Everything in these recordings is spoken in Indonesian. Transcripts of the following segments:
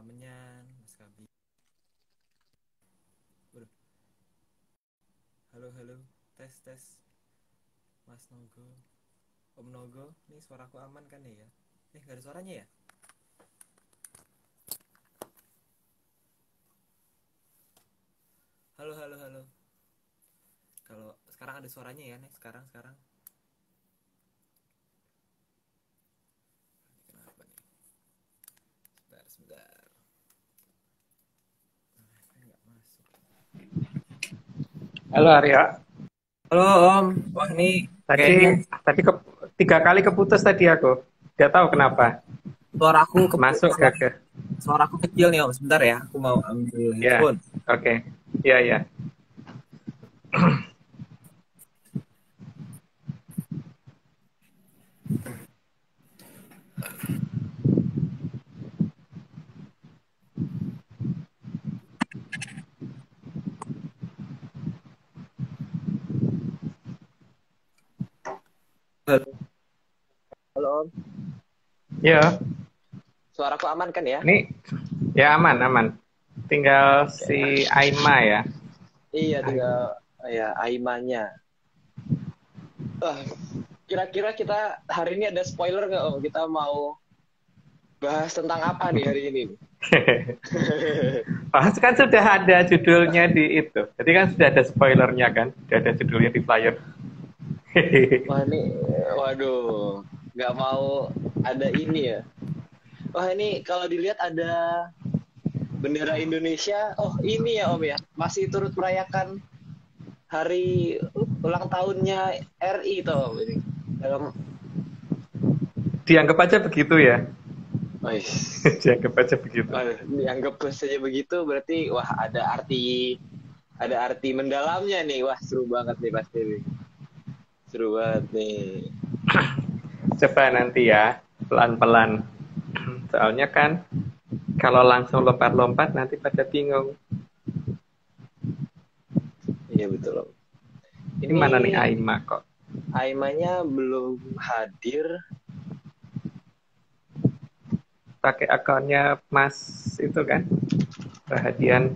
Menyan, Mas Kabi. Waduh. Halo, halo. Tes, tes. Mas Nogo. Om Nogo, nih suaraku aman kan ya? Gak ada suaranya ya? Halo, halo, halo. Kalau sekarang ada suaranya ya nih, sekarang. Kenapa nih? Sebentar. Nggak masuk. Halo Arya. Halo Om, wah nih Tadi kayaknya tadi ke, 3 kali keputus tadi aku. Gak tahu kenapa. suaraku Masuk gak ke? suaraku kecil nih Om. Sebentar ya, aku mau ambil Ya, headphone. oke. Ya, ya. Halo, halo Om. Ya, Suaraku aman kan ya? ini ya aman, aman. Tinggal Oke. si Aima ya. Iya, tinggal Aima. ya Aimanya. Kira-kira kita hari ini ada spoiler nggak Om? Kita mau bahas tentang apa nih hari ini? Pas kan sudah ada judulnya di itu. Jadi kan sudah ada spoilernya kan. Sudah ada judulnya di flyer. Wah ini, waduh, nggak mau ada ini ya. Wah ini kalau dilihat ada bendera Indonesia. Oh ini ya Om ya, masih turut merayakan hari ulang tahunnya RI toh ini. Dalam, Dianggap aja begitu ya. Wais, Dianggap aja begitu. dianggap saja begitu berarti wah ada arti mendalamnya nih. Wah seru banget nih pasti nih. Seru banget nih. Coba nanti ya, pelan-pelan. Soalnya kan kalau langsung lompat-lompat nanti pada bingung. Iya betul Om. Ini Ini mana nih Aima kok? Aimanya belum hadir. Pakai akunnya Mas itu kan? Perhatian.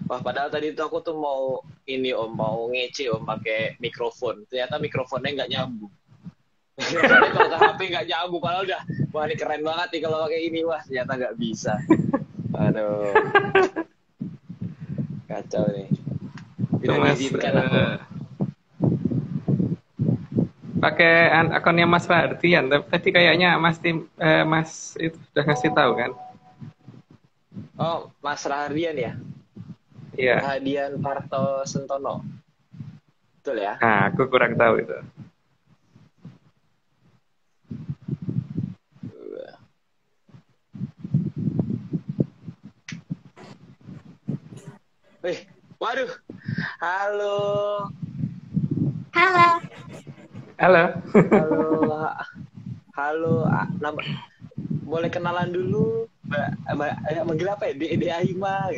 Wah, padahal tadi tuh aku tuh mau ini Om, mau ngece Om pakai mikrofon. Ternyata mikrofonnya nggak nyambung. Mikrofonnya kalau ke HP nggak nyambung. Padahal udah, wah ini keren banget nih kalau pakai ini. Wah, ternyata nggak bisa. Aduh, kacau nih. Itu Tidak Mas diizinkan aku. pakai akunnya Mas Fardian. Tapi tadi kayaknya Mas itu sudah ngasih tahu kan? Oh, Mas Rahardian ya? Iya. Rahadian Parto Sentono. Betul ya? Nah, aku kurang tahu itu. Waduh. Halo. Halo, Halo. Halo. Halo. Nama, boleh kenalan dulu? Manggil apa ya? Dede Aima.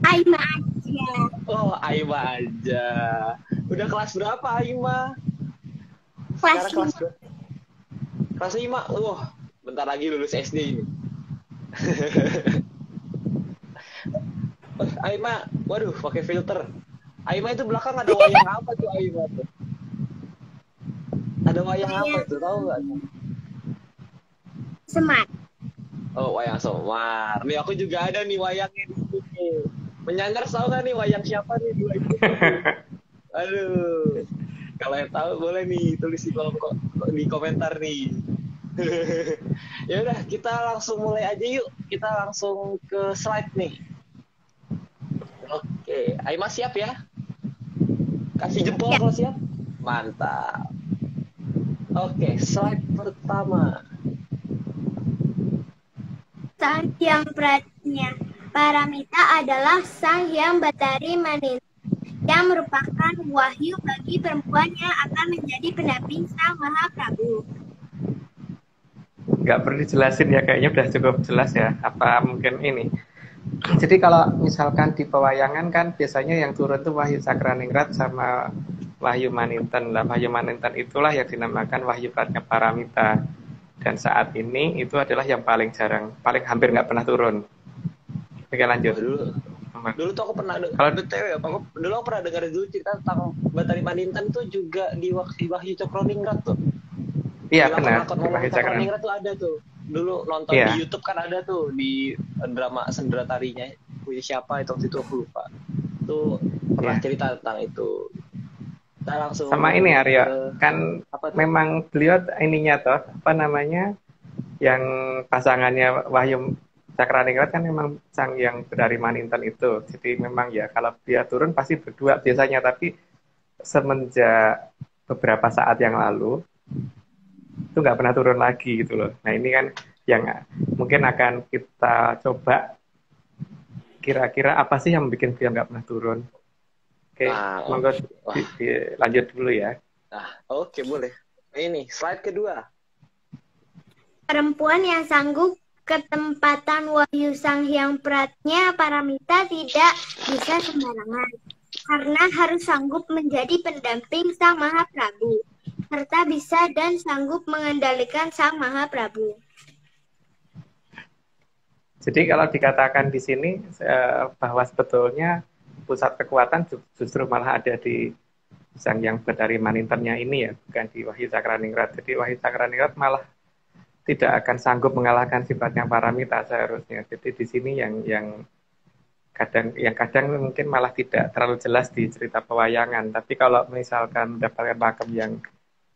Aima aja. Oh, Aima aja. Udah kelas berapa Aima? Kelas Sekarang kelas berapa? Kelas 5. Wah, bentar lagi lulus SD ini. Aima, waduh, pakai filter. Aima itu belakang ada wayang apa tuh Aima tuh? Ada wayang apa Wayang tuh? Tahu nggak? Semar. Oh, wayang Somar. Nih aku juga ada nih wayangnya di sini. Menyanggar tahu nggak nih wayang siapa nih dua itu? Aduh. Kalau yang tahu boleh nih tulis di komentar nih. Ya udah, kita langsung mulai aja yuk. Kita langsung ke slide nih. Oke, Aima siap ya? Kasih jempol Ya, kalau siap. Mantap. Oke, slide pertama. Sang Hyang Pratnya Paramita adalah Sang Hyang Batari Manila yang merupakan wahyu bagi perempuan yang akan menjadi pendamping Sang Mahaprabu. Nggak perlu dijelasin ya, kayaknya udah cukup jelas ya. Apa mungkin ini? Jadi kalau misalkan di pewayangan kan biasanya yang turun tuh Wahyu Cakraningrat sama Wahyu Maninten. Nah, Wahyu Maninten itulah yang dinamakan Wahyu Pratnya Paramita. Dan saat ini itu adalah yang paling jarang, paling hampir nggak pernah turun. Oke, lanjut. Dulu tuh aku pernah Kalau dulu aku pernah dengar dulu cerita tentang Bathari Maninten tuh juga di Wahyu Cokroningrat tuh. iya Di benar, lakon-lakon di ngomong Wahyu Cakraningrat. Cokroningrat tuh ada tuh. Dulu nonton Iya. di YouTube kan ada tuh di drama Sendera Tarinya punya siapa itu waktu itu aku lupa. Tuh pernah Iya. cerita tentang itu. Kita langsung Sama ini Aryo, ke kan apa tuh? memang beliau ininya toh, apa namanya, yang pasangannya Wahyu Cakraningrat kan memang sang yang dari Maninten itu. Jadi memang ya kalau dia turun pasti berdua biasanya, tapi semenjak beberapa saat yang lalu itu nggak pernah turun lagi gitu loh. Nah ini kan yang mungkin akan kita coba, kira-kira apa sih yang bikin dia nggak pernah turun. Oke, Nah, monggo lanjut dulu ya. Nah, oke boleh. Ini slide kedua. Perempuan yang sanggup ketempatan Wahyu Sang Hyang Pratnya Paramita tidak bisa sembarangan, karena harus sanggup menjadi pendamping Sang Mahaprabu, serta bisa dan sanggup mengendalikan Sang Mahaprabu. Jadi kalau dikatakan di sini bahwa sebetulnya pusat kekuatan justru malah ada di Sang yang Bathari Manintennya ini ya, bukan di Wahyu Cakraningrat. Jadi Wahyu Cakraningrat malah tidak akan sanggup mengalahkan sifatnya Paramita seharusnya. Jadi di sini yang kadang mungkin malah tidak terlalu jelas di cerita pewayangan. Tapi kalau misalkan mendapatkan pakem yang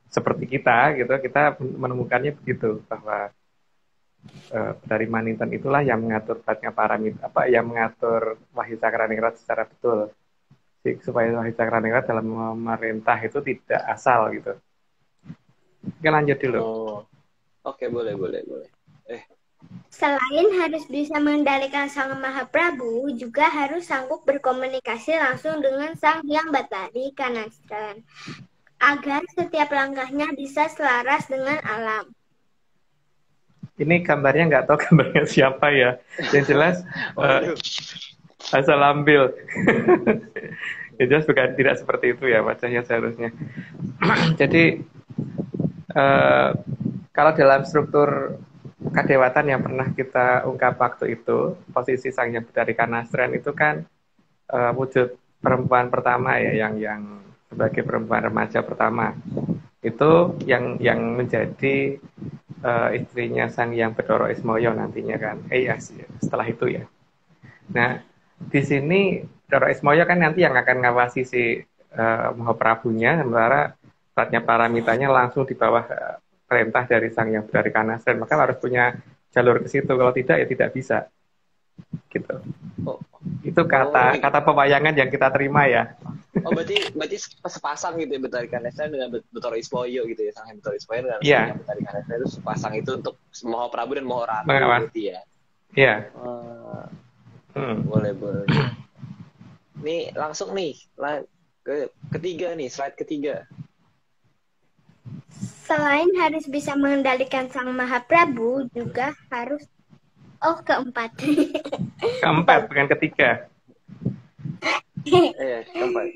seperti kita gitu, kita menemukannya begitu, bahwa Bathari Maninten itulah yang mengatur sifatnya Paramita, yang mengatur Wahyu Cakraningrat secara betul, supaya Wahyu Cakraningrat dalam memerintah itu tidak asal gitu. Oke, lanjut dulu. Oke, boleh. Selain harus bisa mengendalikan Sang Mahaprabu, juga harus sanggup berkomunikasi langsung dengan Sang Hyang Bathari Kanastran, agar setiap langkahnya bisa selaras dengan alam. Ini gambarnya nggak tahu gambarnya siapa ya. Yang jelas asal ambil. Yang jelas bukan, tidak seperti itu ya wajahnya seharusnya. Jadi kalau dalam struktur kadewatan yang pernah kita ungkap waktu itu, posisi Sang Hyang Bathari Kanastran itu kan wujud perempuan pertama ya, yang sebagai perempuan remaja pertama. Itu yang menjadi istrinya Sang Hyang Bathara Ismaya nantinya kan. Setelah itu ya. Nah, di sini Bathara Ismaya kan nanti yang akan ngawasi si Mahaprabunya, sementara Pratnya Paramitanya langsung di bawah perintah dari Sang Hyang Bathari Kanastran. Maka harus punya jalur ke situ, kalau tidak ya tidak bisa. Gitu. Itu kata pewayangan yang kita terima ya. Berarti sepasang gitu ya Bathari Kanastran dengan Bathara Ismaya gitu ya, Sang Hyang Bathara Ismaya dengan Sang Hyang Bathari Kanastran itu sepasang itu untuk Mahaprabu dan Maharatu berarti ya. Iya. Boleh. Nih langsung nih ke ketiga nih, slide ketiga. Selain harus bisa mengendalikan Sang Mahaprabu, juga harus keempat. Keempat, bukan ketiga. Keempat.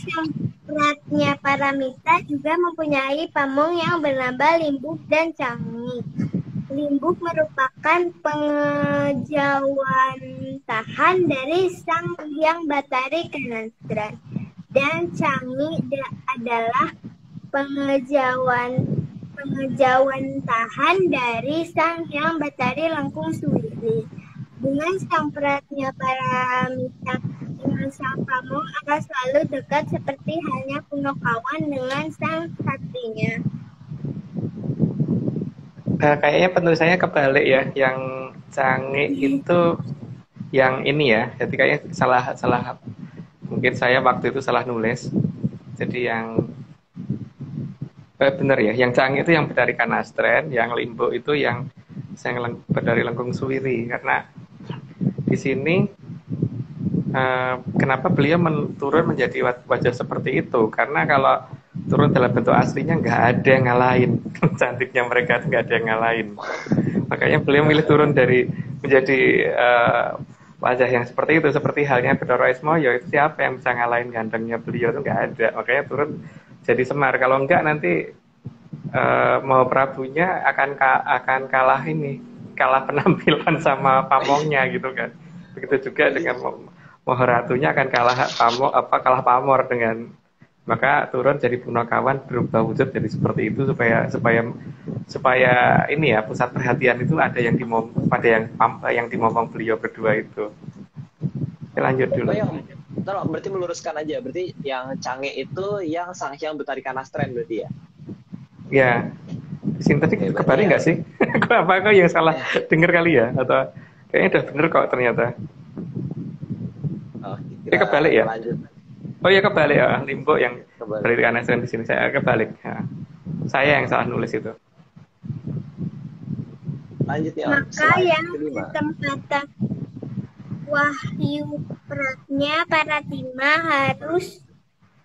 Sang Pratnya Paramita juga mempunyai pamong yang bernama Limbuk dan Cangi. Limbuk merupakan pengejauhan tahan dari Sang Hyang Bathari Kanastran, dan Cangi adalah pengejauhan tahan dari Sang Hyang Bathari Langkung Suwiri. Dengan Sang Pratnya Paramita dengan Sang Pamong akan selalu dekat seperti halnya Punokawan dengan Sang Satrinya. Kayaknya penulisannya kebalik ya, yang Cangi itu yang ini ya. Jadi kayaknya salah. Mungkin saya waktu itu salah nulis. Jadi yang benar ya, yang Cangi itu yang Bathari Kanastran, yang Limbuk itu yang Sang Bathari Langkung Suwiri. Karena di sini kenapa beliau turun menjadi wajah seperti itu? Karena kalau turun dalam bentuk aslinya nggak ada yang ngalahin. Cantiknya mereka nggak ada yang ngalahin. Makanya beliau milih turun menjadi wajah yang seperti itu, seperti halnya Bathara Ismoyo, itu siapa yang bisa ngalahin gantengnya beliau, itu nggak ada. Makanya turun jadi Semar. Kalau enggak nanti mau Prabunya akan kalah ini, kalah penampilan sama pamongnya gitu kan. Begitu juga dengan Maharatunya akan kalah pamor dengan, maka turun jadi Punakawan, berubah wujud jadi seperti itu supaya ini ya, pusat perhatian itu ada yang dimomong beliau berdua itu. Kita lanjut dulu. Berarti meluruskan aja, berarti yang Cange itu yang Sang Hyang Betari Kanastren berarti ya? Ya, sini tadi kebalik nggak sih? Apa kau yang salah denger kali ya? Atau kayaknya udah bener kok ternyata. Ini kebalik ya? Lanjut. Oh ya kebalik ya, Limbo yang Betari Kanastren di sini, saya kebalik. Ya. Saya yang salah nulis itu. Lanjut ya. Maka yang kesempatan Wahyu Pratnya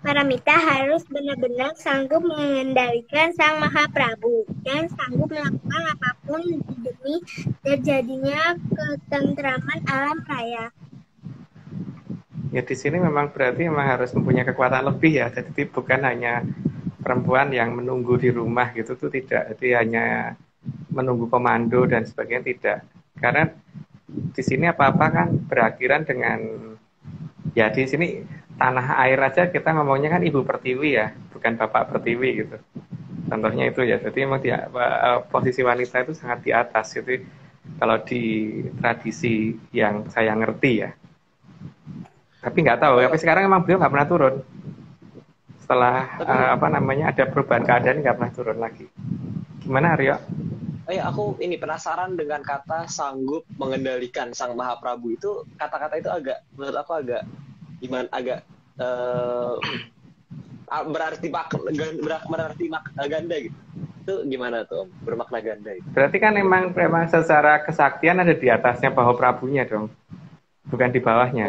Paramita harus benar-benar sanggup mengendalikan Sang Mahaprabu dan sanggup melakukan apapun demi terjadinya ketentraman alam raya. Ya di sini memang berarti harus mempunyai kekuatan lebih ya. Jadi bukan hanya perempuan yang menunggu di rumah gitu tuh tidak. Jadi hanya menunggu komando dan sebagainya tidak. Karena di sini apa-apa kan berakhiran dengan, ya di sini tanah air aja kita ngomongnya kan Ibu Pertiwi ya, bukan Bapak Pertiwi gitu. Contohnya itu ya. Jadi memang posisi wanita itu sangat di atas. Jadi kalau di tradisi yang saya ngerti ya. Tapi nggak tahu. Tapi sekarang emang beliau nggak pernah turun. Setelah ada perubahan keadaan nggak pernah turun lagi. Gimana Aryo? Aku ini penasaran dengan kata sanggup mengendalikan Sang Mahaprabu itu, kata-kata itu menurut aku agak berarti ganda gitu. Itu gimana tuh bermakna ganda itu? Berarti kan memang secara kesaktian ada di atasnya Mahaprabunya dong, bukan di bawahnya.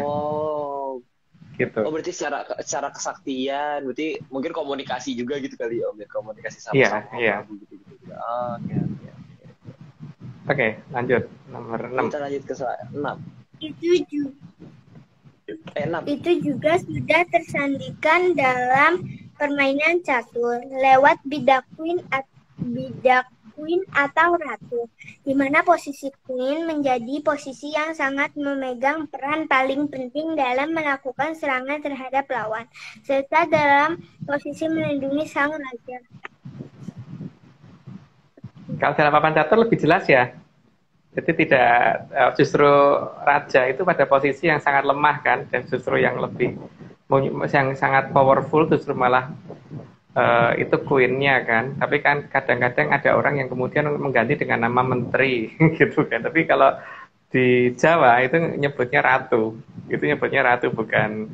Gitu. Berarti secara kesaktian, berarti mungkin komunikasi juga gitu kali ya, komunikasi sama Mahaprabu gitu. Oke, lanjut nomor 6. Kita lanjut ke 6. Itu juga sudah tersandikan dalam permainan catur lewat bidak queen atau ratu, di mana posisi queen menjadi posisi yang sangat memegang peran paling penting dalam melakukan serangan terhadap lawan, serta dalam posisi melindungi sang raja. Kalau dalam papan catur lebih jelas ya. Jadi tidak, justru raja itu pada posisi yang sangat lemah kan, dan justru yang sangat powerful justru malah itu queen-nya kan. Tapi kan kadang-kadang ada orang yang kemudian mengganti dengan nama menteri gitu kan. Tapi kalau di Jawa itu nyebutnya ratu. Itu nyebutnya ratu, bukan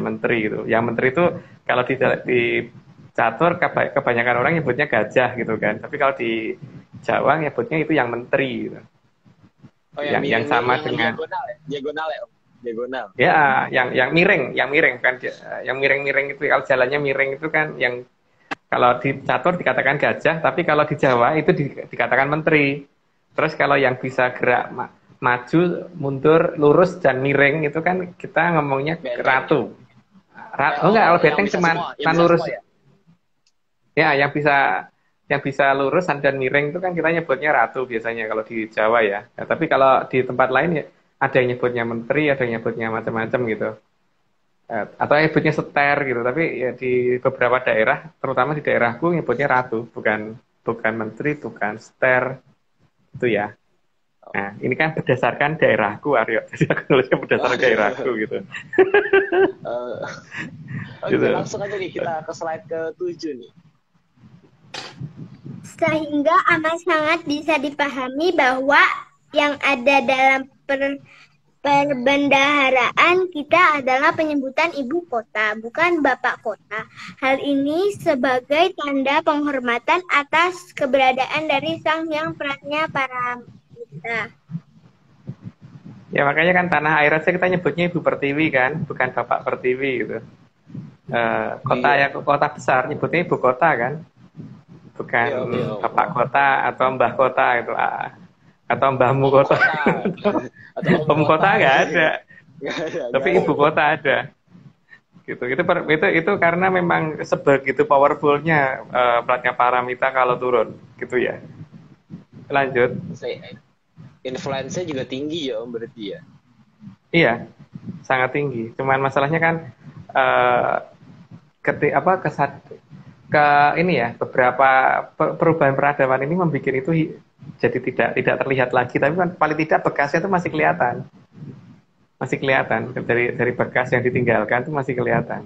menteri gitu. Yang menteri itu kalau di catur kebanyakan orang nyebutnya gajah gitu kan. Tapi kalau di Jawa nyebutnya itu yang menteri gitu. Yang sama dengan diagonal. Ya, yang miring kan, yang miring itu kalau jalannya miring itu kan yang kalau di catur dikatakan gajah, tapi kalau di Jawa itu dikatakan menteri. Terus kalau yang bisa gerak maju, mundur, lurus dan miring itu kan kita ngomongnya ratu. Enggak, kalau benteng cuma lurus. Ya, yang bisa lurus dan miring itu kan kita nyebutnya ratu biasanya kalau di Jawa ya. Tapi kalau di tempat lain ya ada yang nyebutnya menteri, ada yang nyebutnya macam-macam gitu. Atau nyebutnya seter gitu. Tapi ya di beberapa daerah, terutama di daerahku nyebutnya ratu, bukan menteri, bukan seter itu ya. Nah, ini kan berdasarkan daerahku, Aryo. Jadi aku nulisnya berdasarkan daerahku gitu. Oke, langsung aja nih kita ke slide ke-7 nih. Sehingga amat sangat bisa dipahami bahwa yang ada dalam perbendaharaan kita adalah penyebutan ibu kota, bukan bapak kota. Hal ini sebagai tanda penghormatan atas keberadaan dari Sang Hyang Pratnya Paramita. Ya makanya kan tanah air aja kita nyebutnya Ibu Pertiwi kan, bukan Bapak Pertiwi gitu. Kota besar nyebutnya ibu kota kan, bukan bapak kota atau mbah kota itu. atau mbahmu kota. Atau Om kota nggak ada, Nggak ada, tapi nggak ibu ada. kota ada. Gitu. Itu karena memang sebegitu powerfulnya platnya Paramita kalau turun, gitu ya. Lanjut. Influence-nya juga tinggi ya Om berarti ya. Iya, sangat tinggi. Cuman masalahnya kan eh ini ya, beberapa perubahan peradaban ini membuat itu jadi tidak terlihat lagi, tapi kan paling tidak bekasnya itu masih kelihatan. Masih kelihatan dari bekas yang ditinggalkan itu masih kelihatan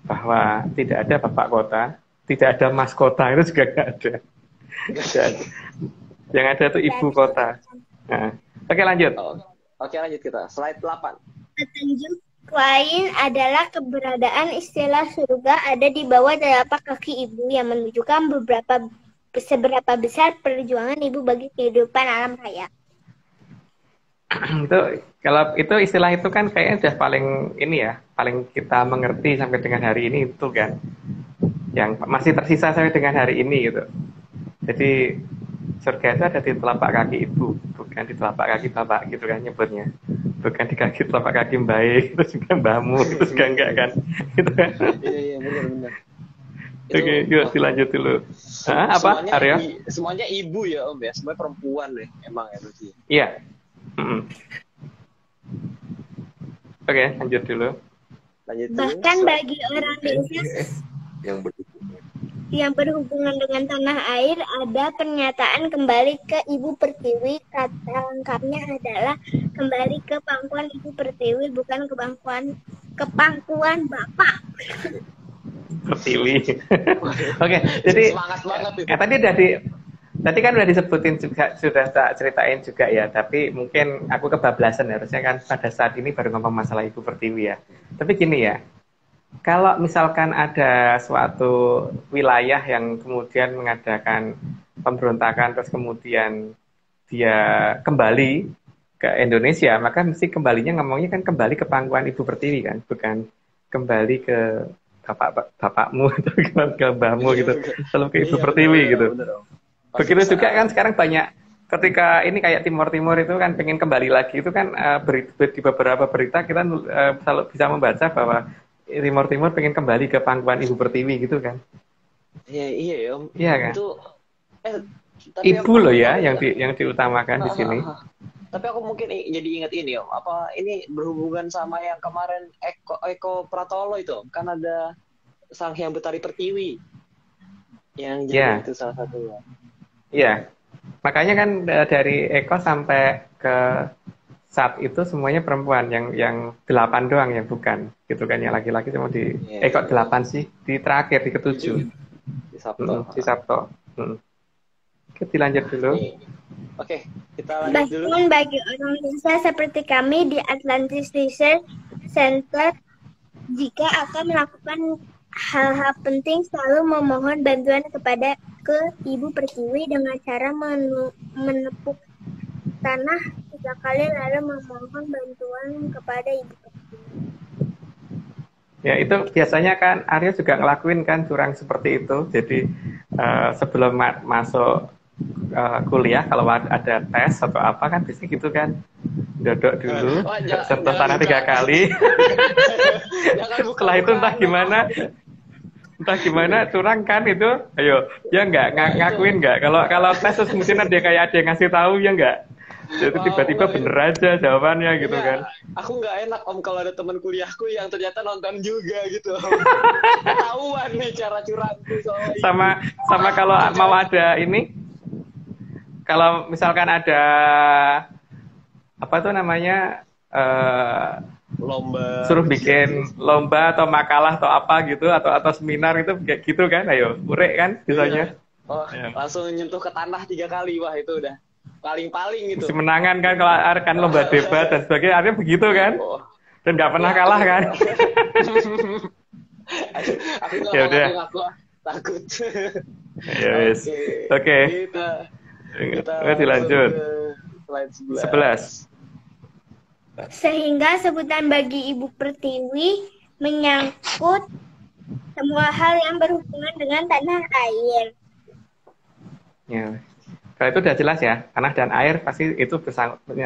bahwa tidak ada bapak kota, tidak ada mas kota, itu juga nggak ada. Nggak ada. Yang ada itu ibu kota. Nah, oke lanjut. Oke lanjut kita. Slide 8. Petunjuk lain adalah keberadaan istilah surga ada di bawah telapak kaki ibu yang menunjukkan seberapa besar perjuangan ibu bagi kehidupan alam raya. Itu kalau itu istilah itu kan kayaknya sudah paling ini ya, paling kita mengerti sampai dengan hari ini itu kan, yang masih tersisa sampai dengan hari ini gitu. Jadi surga itu ada di telapak kaki ibu, bukan di telapak kaki bapak gitu kan nyebutnya, bukan di kaki telapak kaki baik, itu juga mbahmu, itu juga enggak kan, gitu kan. Iya benar. Oke, yuk dilanjut dulu. Apa Arya? Semuanya ibu ya Om ya, semuanya perempuan deh emang ya berarti. Iya. Oke, lanjut dulu. Bahkan bagi orang desa yang berhubungan dengan tanah air, ada pernyataan kembali ke Ibu Pertiwi. Kata lengkapnya adalah kembali ke pangkuan Ibu Pertiwi, bukan ke pangkuan Bapak Pertiwi. Oke, jadi semangat banget itu. Tadi kan udah disebutin juga, sudah tak ceritain juga ya, tapi mungkin aku kebablasan, harusnya kan pada saat ini baru ngomong masalah Ibu Pertiwi ya. Tapi gini ya, kalau misalkan ada suatu wilayah yang kemudian mengadakan pemberontakan, terus kemudian dia kembali ke Indonesia, maka mesti kembalinya ngomongnya kan kembali ke pangkuan Ibu Pertiwi kan, bukan kembali ke bapakmu atau ke mbahmu gitu, selalu ke Ibu Pertiwi gitu. Begitu juga kan sekarang banyak ketika ini kayak Timur itu kan pengen kembali lagi, itu kan di beberapa berita kita selalu bisa membaca bahwa Timur pengen kembali ke pangkuan Ibu Pertiwi gitu kan. Iya Om. Iya kan. Itu ibu loh ya yang diutamakan di sini. Tapi aku mungkin jadi ingat ini Om. Apa ini berhubungan sama yang kemarin Eko Pratolo itu Om? Kan ada Sang Hyang Betari Pertiwi yang jadi itu salah satunya. Iya, makanya kan dari Eko sampai ke saat itu semuanya perempuan, yang 8 doang yang bukan, gitu kan, yang laki-laki cuma di Eko 8 sih, di terakhir, di ke-7. Di Sabto. Oke, dilanjut dulu. Oke, kita lanjut dulu. Bahkan bagi orang desa seperti kami di Atlantis Research Center, jika akan melakukan hal-hal penting selalu memohon bantuan ke Ibu Pertiwi dengan cara menepuk tanah 3 kali lalu memohon bantuan kepada Ibu Pertiwi. Ya itu biasanya kan Arya juga ngelakuin kan curang seperti itu. Jadi sebelum masuk kuliah kalau ada tes atau apa kan biasanya gitu kan, dodok dulu sentuh tanah 3 kali. Setelah itu entah gimana curang kan itu, ayo ya ngakuin nggak, kalau tes terus mungkin ada kayak yang ngasih tahu ya nggak, jadi tiba-tiba bener aja jawabannya gitu kan. Aku nggak enak Om kalau ada teman kuliahku yang ternyata nonton juga gitu. Ketahuan nih cara curangku soalnya. Sama kalau mau ada ini, kalau misalkan ada apa tuh namanya lomba, suruh bikin lomba atau makalah atau apa gitu, atau seminar itu kayak gitu kan, ayo urek kan biasanya. Langsung nyentuh ke tanah 3 kali, wah itu udah paling gitu. Mesti menangan kan kalau kan lomba debat dan sebagainya, artinya begitu kan, dan nggak pernah kalah kan. Aku ya udah, aku takut. Ya wes, oke. Kita dilanjut. Slide 11. Sehingga sebutan bagi Ibu Pertiwi menyangkut semua hal yang berhubungan dengan tanah air. Ya. Kalau itu udah jelas ya, tanah dan air pasti itu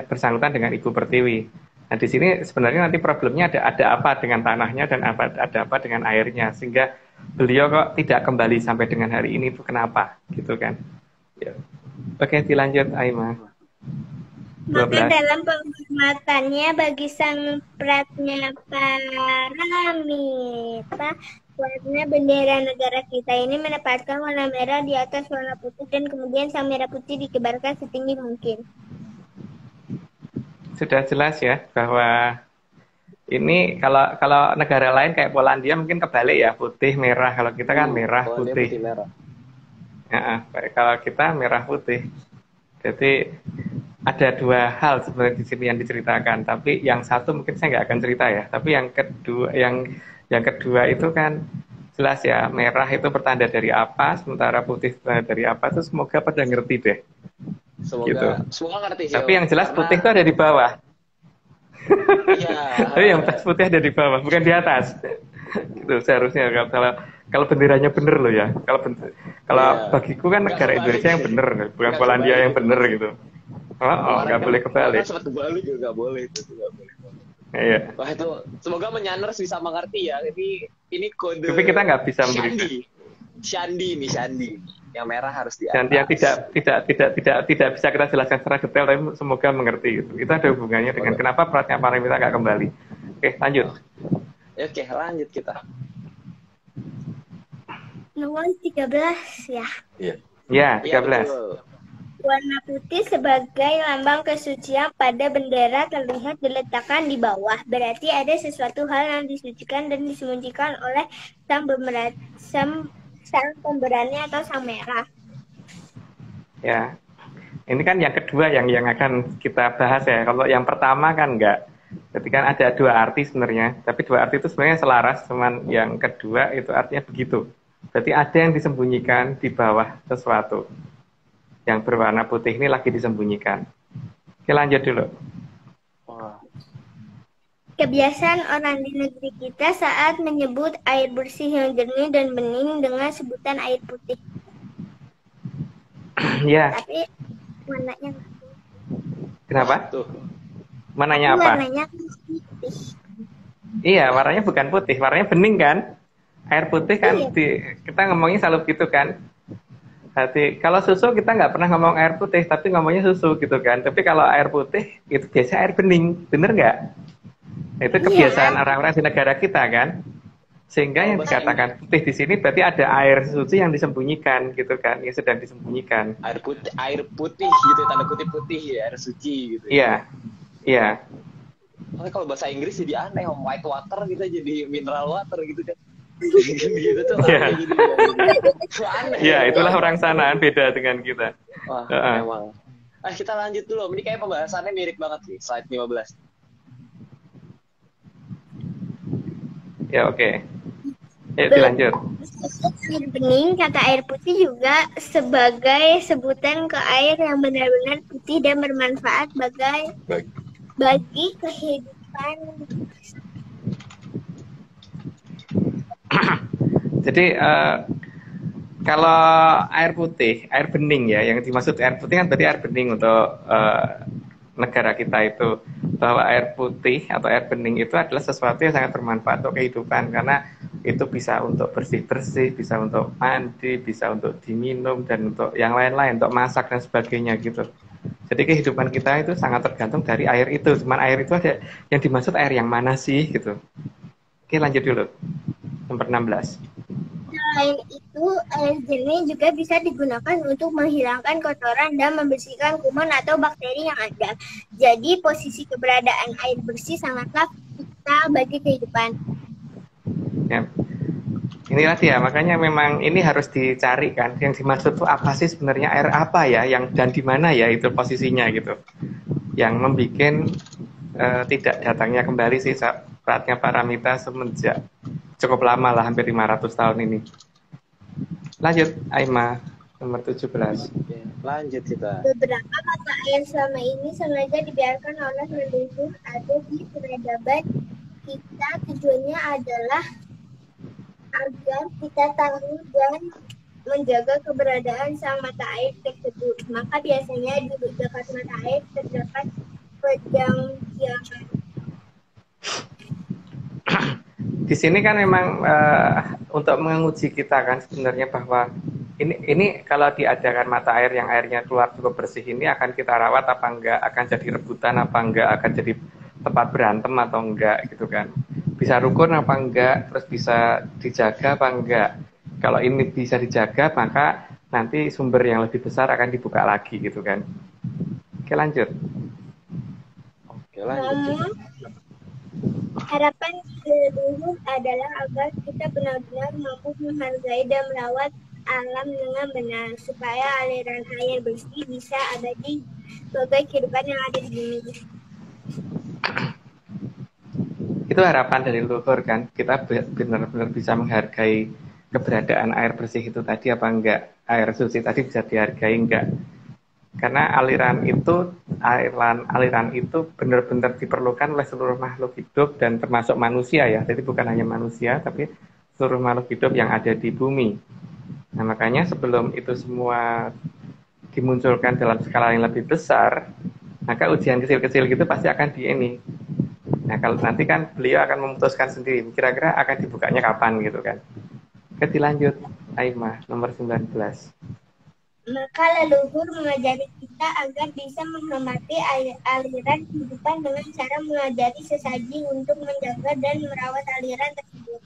bersangkutan dengan Ibu Pertiwi. Nah di sini sebenarnya nanti problemnya ada apa dengan tanahnya dan ada apa dengan airnya, sehingga beliau kok tidak kembali sampai dengan hari ini, itu kenapa gitu kan. Ya. Oke, dilanjut Aima. Maka dalam penghormatannya bagi sang pratnya Paramita, warna bendera negara kita ini menempatkan warna merah di atas warna putih, dan kemudian sang merah putih dikibarkan setinggi mungkin. Sudah jelas ya bahwa ini kalau negara lain kayak Polandia mungkin kebalik ya, putih merah, kalau kita kan merah putih. Merah. Ya, kalau kita merah putih. Jadi ada dua hal sebenarnya di sini yang diceritakan, tapi yang satu mungkin saya nggak akan cerita ya. Tapi yang kedua itu kan jelas ya, merah itu pertanda dari apa, sementara putih pertanda dari apa, itu semoga pada ngerti deh. Semoga ngerti sih. Tapi yang jelas putih itu ada di bawah. Iya. Tapi yang putih ada di bawah, bukan di atas. Gitu seharusnya kalau benderanya bener loh ya. Kalau bagiku kan negara Indonesia yang bener, bukan Polandia yang bener gitu. Nggak boleh kebalik. Sempat kebalik juga nggak boleh itu, nggak boleh. Iya. Wah itu semoga menyanners bisa mengerti ya. Ini kode. Tapi kita nggak bisa memberikan. Shandi. Yang merah harus di atas. Dan yang tidak bisa kita jelaskan secara detail, tapi semoga mengerti gitu. Itu ada hubungannya dengan kenapa pratnya Paramita nggak kembali. Oke, lanjut. Oke, lanjut kita. Nomor 13 ya. Iya. Ya, 13. Warna putih sebagai lambang kesucian pada bendera terlihat diletakkan di bawah. Berarti ada sesuatu hal yang disucikan dan disembunyikan oleh sang pemberani atau sang merah. Ya, ini kan yang kedua yang akan kita bahas ya. Kalau yang pertama kan enggak. Jadi kan ada dua arti sebenarnya. Tapi dua arti itu sebenarnya selaras. Cuman yang kedua itu artinya begitu. Berarti ada yang disembunyikan di bawah sesuatu. Yang berwarna putih ini lagi disembunyikan. Oke, lanjut dulu. Kebiasaan orang di negeri kita saat menyebut air bersih yang jernih dan bening dengan sebutan air putih. Ya. Tapi warnanya kenapa? Tuh. Warnanya apa? Warnanya putih. Iya, warnanya bukan putih, warnanya bening kan? Air putih kan kita ngomongnya selalu gitu kan? Jadi kalau susu kita nggak pernah ngomong air putih, tapi ngomongnya susu gitu kan. Tapi kalau air putih itu biasa air bening, bener nggak? Itu kebiasaan orang-orang di negara kita kan. Sehingga yang dikatakan putih di sini berarti ada air suci yang disembunyikan gitu kan, yang sedang disembunyikan. Air putih gitu, tanda kutip putih ya, air suci gitu. Iya, iya. Kalau bahasa Inggris jadi aneh, white water gitu jadi mineral water gitu kan. Gitu tuh ya itulah orang sanaan beda dengan kita. Wah, memang. Kita lanjut dulu. Ini kayak pembahasannya mirip banget sih, slide 15. Ya oke. Dilanjut. Air bening, kata air putih juga sebagai sebutan ke air yang benar-benar putih dan bermanfaat bagi kehidupan. Jadi kalau air putih, air bening ya, yang dimaksud air putih kan berarti air bening untuk negara kita itu, bahwa air putih atau air bening itu adalah sesuatu yang sangat bermanfaat untuk kehidupan, karena itu bisa untuk bersih-bersih, bisa untuk mandi, bisa untuk diminum, dan untuk yang lain-lain, untuk masak dan sebagainya gitu. Jadi kehidupan kita itu sangat tergantung dari air itu. Cuman air itu ada yang dimaksud air yang mana sih gitu. Oke, lanjut dulu. Nomor 16. Selain itu, air jernih juga bisa digunakan untuk menghilangkan kotoran dan membersihkan kuman atau bakteri yang ada. Jadi posisi keberadaan air bersih sangatlah vital bagi kehidupan. Ya. Inilah dia, makanya memang ini harus dicari kan. Yang dimaksud itu apa sih sebenarnya, air apa ya, yang dan di mana ya itu posisinya gitu. Yang membuat tidak datangnya kembali sih pratnya Paramita semenjak cukup lama lah, hampir 500 tahun ini. Lanjut, Aima, nomor 17. Lanjut kita. Beberapa mata air selama ini sengaja dibiarkan oleh leluhur ada di peradaban kita. Tujuannya adalah agar kita tahu dan menjaga keberadaan sang mata air tersebut. Maka biasanya di dekat mata air terdapat pejangkian. Di sini kan memang untuk menguji kita kan sebenarnya bahwa ini kalau diadakan mata air yang airnya keluar cukup bersih ini akan kita rawat apa enggak, akan jadi rebutan apa enggak, akan jadi tempat berantem atau enggak gitu kan. Bisa rukun apa enggak, terus bisa dijaga apa enggak. Kalau ini bisa dijaga maka nanti sumber yang lebih besar akan dibuka lagi gitu kan. Oke lanjut. Oke, lanjut. Harapan leluhur adalah agar kita benar-benar mampu menghargai dan merawat alam dengan benar, supaya aliran air bersih bisa abadi sebagai kehidupan yang ada di bumi. Itu harapan dari leluhur kan, kita benar-benar bisa menghargai keberadaan air bersih itu tadi apa enggak, air suci tadi bisa dihargai enggak. Karena aliran itu benar-benar diperlukan oleh seluruh makhluk hidup dan termasuk manusia ya. Jadi bukan hanya manusia tapi seluruh makhluk hidup yang ada di bumi. Nah, makanya sebelum itu semua dimunculkan dalam skala yang lebih besar, maka ujian kecil-kecil gitu pasti akan di ini. Nah, kalau nanti kan beliau akan memutuskan sendiri kira-kira akan dibukanya kapan gitu kan. Oke, dilanjut. Aimah nomor 19. Maka leluhur mengajari kita agar bisa menghormati aliran kehidupan dengan cara mengajari sesaji untuk menjaga dan merawat aliran tersebut.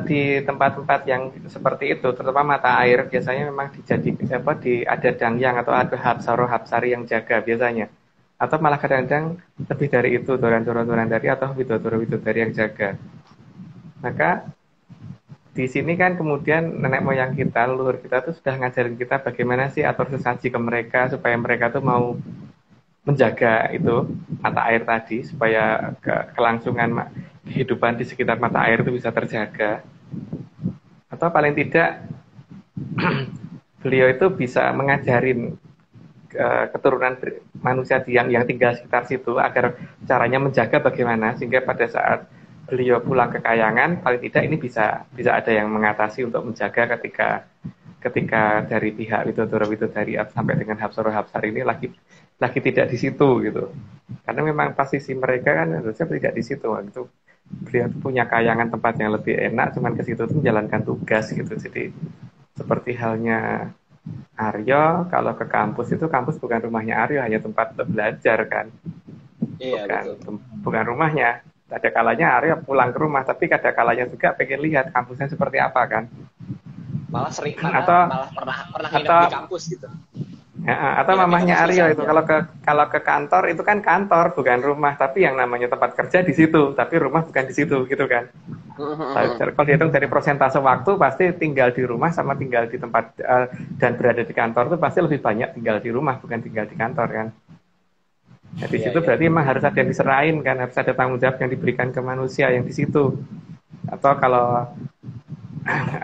Di tempat-tempat yang seperti itu, terutama mata air, biasanya memang ada dangyang atau ada hapsari yang jaga biasanya. Atau malah kadang-kadang lebih dari itu, doran-doran-doran dari atau widodoro-widodari yang jaga. Maka di sini kan kemudian nenek moyang kita, leluhur kita tuh sudah ngajarin kita bagaimana sih atur sesaji ke mereka supaya mereka tuh mau menjaga itu mata air tadi supaya kelangsungan kehidupan di sekitar mata air itu bisa terjaga. Atau paling tidak beliau itu bisa mengajarin keturunan manusia yang tinggal sekitar situ agar caranya menjaga bagaimana sehingga pada saat beliau pulang ke kayangan paling tidak ini bisa ada yang mengatasi untuk menjaga ketika dari pihak widodari sampai dengan hapsari ini lagi tidak di situ gitu. Karena memang posisi mereka kan harusnya tidak di situ. Waktu beliau punya kayangan tempat yang lebih enak, cuman ke situ tuh menjalankan tugas gitu. Jadi seperti halnya Aryo, kalau ke kampus itu kampus bukan rumahnya Aryo, hanya tempat belajar kan. Iya, bukan rumahnya. Ada kalanya Aryo pulang ke rumah, tapi ada kalanya juga pengen lihat kampusnya seperti apa kan. Malah pernah nginep di kampus gitu. Ya, atau mamahnya Aryo itu kalau ke kantor itu kan kantor bukan rumah, tapi yang namanya tempat kerja di situ, tapi rumah bukan di situ gitu kan. Kalau dihitung dari persentase waktu pasti tinggal di rumah sama tinggal di tempat dan berada di kantor itu pasti lebih banyak tinggal di rumah bukan tinggal di kantor kan. Nah, di situ berarti memang harus ada yang diserahin kan, harus ada tanggung jawab yang diberikan ke manusia yang di situ. Atau kalau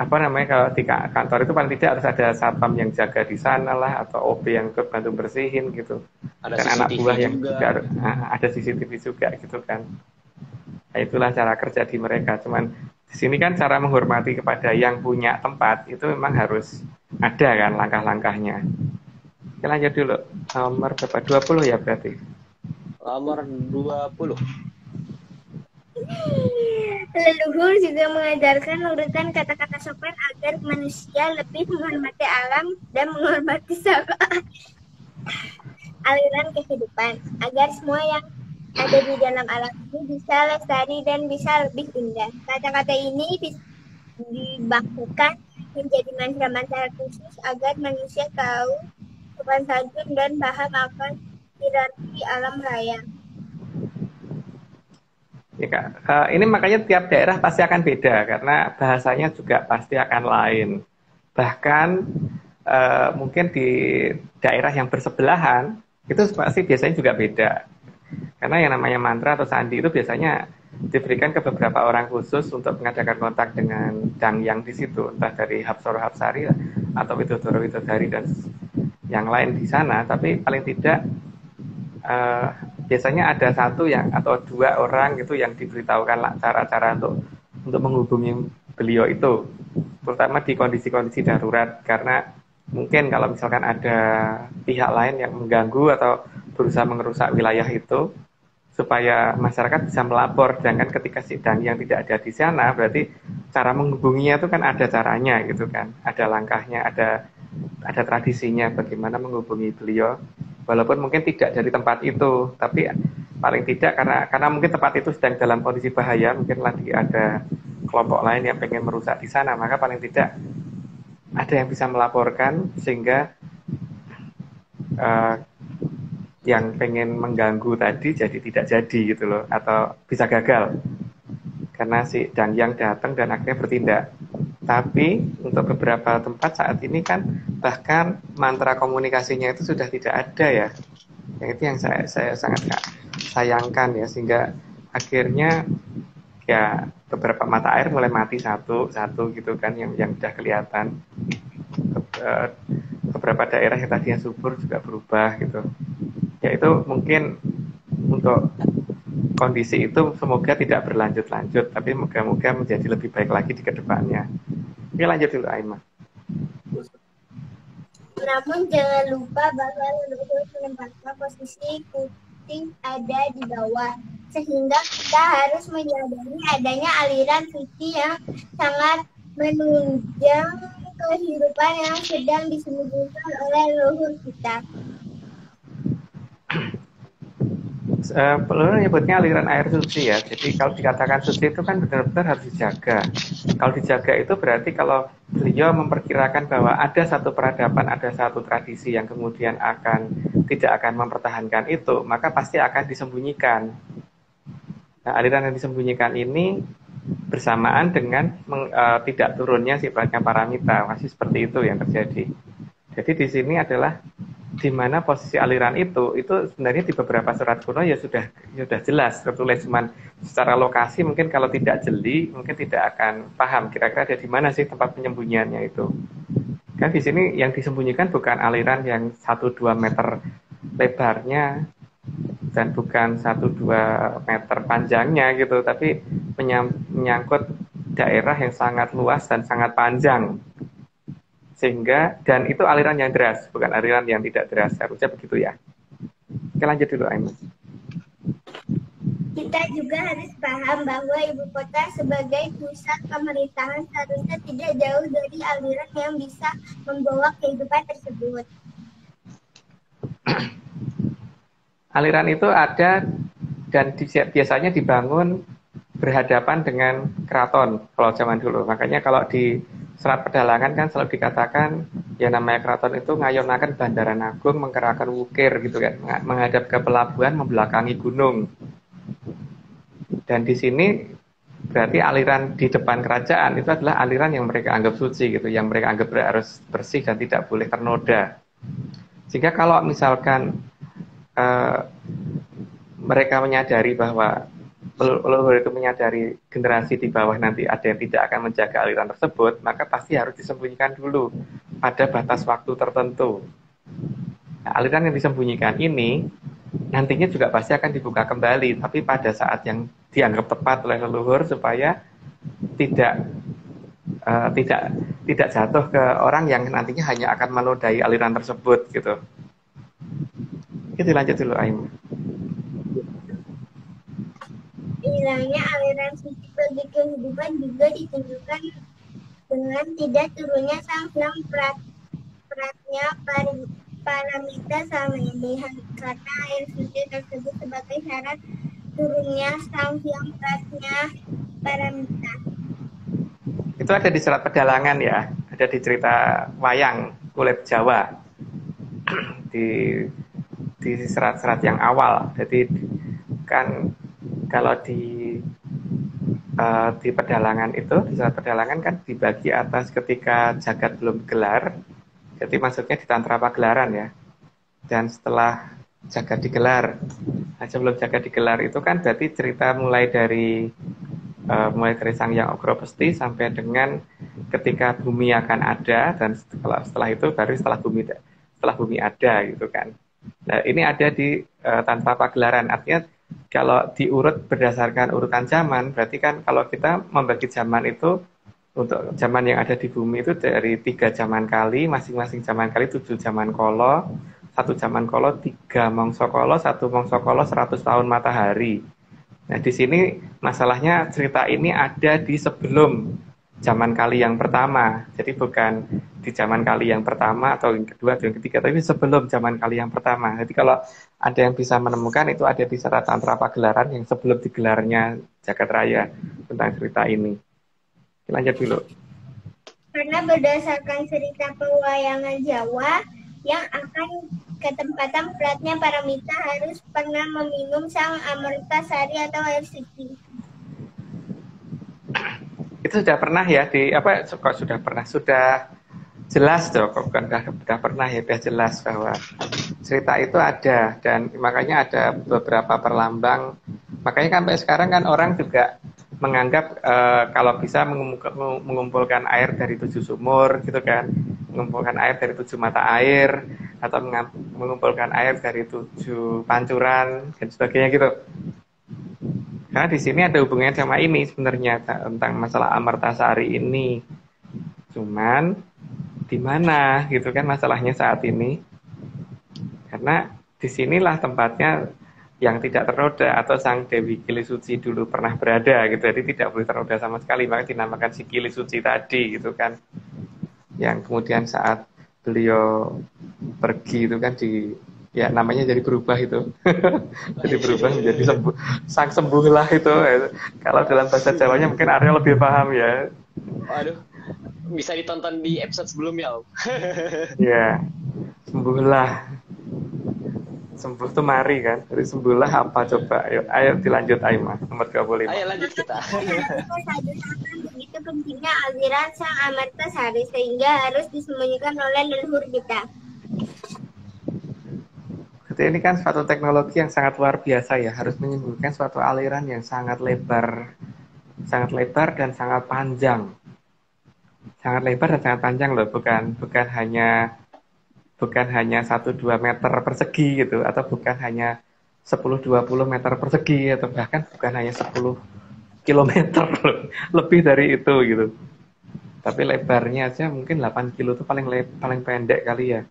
kalau di kantor itu paling tidak harus ada satpam yang jaga di sana lah, atau OB yang bantu bersihin gitu. Ada dan CCTV anak buah yang juga ada CCTV juga gitu kan. Nah, itulah cara kerja di mereka. Cuman di sini kan cara menghormati kepada yang punya tempat itu memang harus ada kan langkah-langkahnya. Kita lanjut dulu. Nomor berapa? 20 ya berarti. Nomor 20. Leluhur juga mengajarkan urutan kata-kata sopan agar manusia lebih menghormati alam dan menghormati aliran kehidupan, agar semua yang ada di dalam alam ini bisa lestari dan bisa lebih indah. Kata-kata ini dibakukan menjadi mantra-mantra khusus agar manusia tahu sopan santun dan paham akan hierarki alam raya. Ya, Kak. Ini makanya tiap daerah pasti akan beda karena bahasanya juga pasti akan lain. Bahkan mungkin di daerah yang bersebelahan itu pasti biasanya juga beda. Karena yang namanya mantra atau sandi itu biasanya diberikan ke beberapa orang khusus untuk mengadakan kontak dengan dangyang di situ, entah dari hapsari atau widodari dan yang lain di sana. Tapi paling tidak biasanya ada satu yang atau dua orang itu yang diberitahukan cara-cara untuk menghubungi beliau itu, terutama di kondisi-kondisi darurat, karena mungkin kalau misalkan ada pihak lain yang mengganggu atau berusaha merusak wilayah itu, supaya masyarakat bisa melapor. Sedangkan ketika si Dangyang tidak ada di sana, berarti cara menghubunginya itu kan ada caranya gitu kan, ada langkahnya, ada tradisinya bagaimana menghubungi beliau, walaupun mungkin tidak dari tempat itu, tapi paling tidak karena mungkin tempat itu sedang dalam kondisi bahaya, mungkin lagi ada kelompok lain yang pengen merusak di sana, maka paling tidak ada yang bisa melaporkan sehingga yang pengen mengganggu tadi jadi tidak jadi gitu loh, atau bisa gagal karena si Dangyang datang dan akhirnya bertindak. Tapi untuk beberapa tempat saat ini kan bahkan mantra komunikasinya itu sudah tidak ada ya. Yang itu yang saya sangat sayangkan ya, sehingga akhirnya ya beberapa mata air mulai mati satu gitu kan, yang sudah kelihatan. Beberapa daerah yang tadinya subur juga berubah gitu. Ya itu mungkin untuk kondisi itu semoga tidak berlanjut-lanjut, tapi moga-moga menjadi lebih baik lagi di kedepannya. Oke, lanjut dulu Aiman. Namun jangan lupa bahwa leluhur menempatkan posisi kucing ada di bawah, sehingga kita harus menyadari adanya aliran suci yang sangat menunjang kehidupan yang sedang disembunyikan oleh leluhur kita. Peluru nyebutnya aliran air suci ya. Jadi kalau dikatakan suci itu kan benar-benar harus dijaga. Kalau dijaga itu berarti kalau beliau memperkirakan bahwa ada satu peradaban, ada satu tradisi yang kemudian tidak akan mempertahankan itu, maka pasti akan disembunyikan. Nah, aliran yang disembunyikan ini bersamaan dengan tidak turunnya sifatnya paramita, masih seperti itu yang terjadi. Jadi di sini adalah di mana posisi aliran itu sebenarnya di beberapa surat kuno ya sudah jelas tertulis, cuman secara lokasi mungkin kalau tidak jeli mungkin tidak akan paham kira-kira ada di mana sih tempat penyembunyiannya itu. Kan di sini yang disembunyikan bukan aliran yang 1-2 meter lebarnya dan bukan 1-2 meter panjangnya gitu, tapi menyangkut daerah yang sangat luas dan sangat panjang. Sehingga, dan itu aliran yang deras, bukan aliran yang tidak deras, harusnya begitu ya. Oke, lanjut dulu Aiman. Kita juga harus paham bahwa ibu kota sebagai pusat pemerintahan seharusnya tidak jauh dari aliran yang bisa membawa kehidupan tersebut. Aliran itu ada dan biasanya dibangun berhadapan dengan keraton kalau zaman dulu. Makanya kalau di Serat Pedalangan kan selalu dikatakan ya namanya keraton itu ngayonaken Bandaran Agung, mengkerahkan wukir gitu kan, menghadap ke pelabuhan, membelakangi gunung. Dan di sini berarti aliran di depan kerajaan itu adalah aliran yang mereka anggap suci gitu, yang mereka anggap harus bersih dan tidak boleh ternoda. Sehingga kalau misalkan mereka menyadari bahwa leluhur itu menyadari generasi di bawah nanti ada yang tidak akan menjaga aliran tersebut, maka pasti harus disembunyikan dulu pada batas waktu tertentu. Nah, aliran yang disembunyikan ini nantinya juga pasti akan dibuka kembali, tapi pada saat yang dianggap tepat oleh leluhur supaya tidak jatuh ke orang yang nantinya hanya akan menodai aliran tersebut gitu. Itu lanjut dulu Aiman. Hilangnya aliran suci bagi kehidupan juga ditunjukkan dengan tidak turunnya sang hyang pratnya paramita sama ini, karena air suci tersebut sebagai syarat turunnya sang hyang pratnya paramita. Itu ada di Serat Pedalangan ya, ada di cerita wayang kulit Jawa di serat-serat yang awal. Jadi kan kalau di Pedalangan itu, di Serat Pedalangan kan dibagi atas ketika jagat belum gelar, jadi maksudnya di Tantra Pagelaran ya. Dan setelah jagat digelar, sebelum jagat digelar itu kan berarti cerita mulai dari Sang Hyang Ogrobesti sampai dengan ketika bumi akan ada, dan setelah itu baru setelah bumi ada gitu kan. Nah ini ada di Tantra Pagelaran, artinya kalau diurut berdasarkan urutan zaman, berarti kan kalau kita membagi zaman itu Untuk zaman yang ada di bumi itu dari 3 zaman kali, masing-masing zaman kali 7 zaman kolo, 1 zaman kolo 3 mongso kolo, 1 mongso kolo 100 tahun matahari. Nah, di sini masalahnya cerita ini ada di sebelum zaman kali yang pertama. Jadi bukan di zaman kali yang pertama atau yang kedua atau yang ketiga, tapi sebelum zaman kali yang pertama. Jadi kalau ada yang bisa menemukan, itu ada di Serat Tantra Pagelaran yang sebelum digelarnya Jagat Raya tentang cerita ini. Lanjut dulu. Karena berdasarkan cerita pewayangan Jawa, yang akan ke tempatan beratnya Paramita harus pernah meminum sang Amerta Sari atau air suci. Itu sudah pernah ya di apa? Kok sudah pernah? Sudah jelas tuh, kok bukan sudah pernah ya, sudah jelas bahwa cerita itu ada, dan makanya ada beberapa perlambang. Makanya kan sampai sekarang kan orang juga menganggap kalau bisa mengumpulkan air dari 7 sumur gitu kan, mengumpulkan air dari 7 mata air, atau mengumpulkan air dari 7 pancuran dan sebagainya gitu. Karena di sini ada hubungannya sama ini sebenarnya, tentang masalah Amertasari ini. Cuman di mana gitu kan masalahnya saat ini? Karena disinilah tempatnya yang tidak ternoda, atau Sang Dewi Kili Suci dulu pernah berada gitu. Jadi tidak boleh ternoda sama sekali, maka dinamakan si Kili Suci tadi gitu kan. Yang kemudian saat beliau pergi itu kan ya namanya jadi berubah itu. Jadi berubah menjadi sang sembuhlah itu. Kalau dalam bahasa Jawanya mungkin Arya lebih paham ya. Waduh, bisa ditonton di episode sebelumnya, Om. Ya, sembuhlah. Sembuh tuh mari kan. Jadi sembuhlah apa coba? Ayo dilanjut Aima, nomor 25. Ayo lanjut kita. Begitu pentingnya aliran sang Amerta Sari sehingga harus disembunyikan oleh leluhur kita. Jadi ini kan suatu teknologi yang sangat luar biasa ya, harus menyembunyikan suatu aliran yang sangat lebar dan sangat panjang. Sangat lebar dan sangat panjang loh, bukan hanya 1-2 meter persegi gitu, atau bukan hanya 10-20 meter persegi, atau bahkan bukan hanya 10 kilometer loh. Lebih dari itu gitu. Tapi lebarnya aja mungkin 8 kilo itu paling pendek kali ya.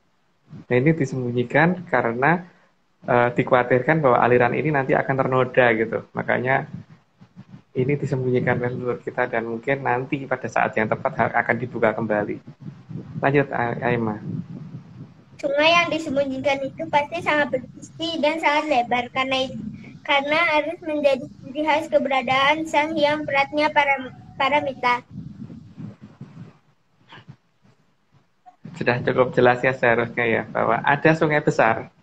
Nah, ini disembunyikan karena dikhawatirkan bahwa aliran ini nanti akan ternoda gitu. Makanya ini disembunyikan oleh leluhur kita, dan mungkin nanti pada saat yang tepat akan dibuka kembali. Lanjut Aima. Sungai yang disembunyikan itu pasti sangat bersih dan sangat lebar karena harus menjadi ciri khas keberadaan Sang Hyang Pratnya Paramita. Sudah cukup jelas ya seharusnya ya, bahwa ada sungai besar,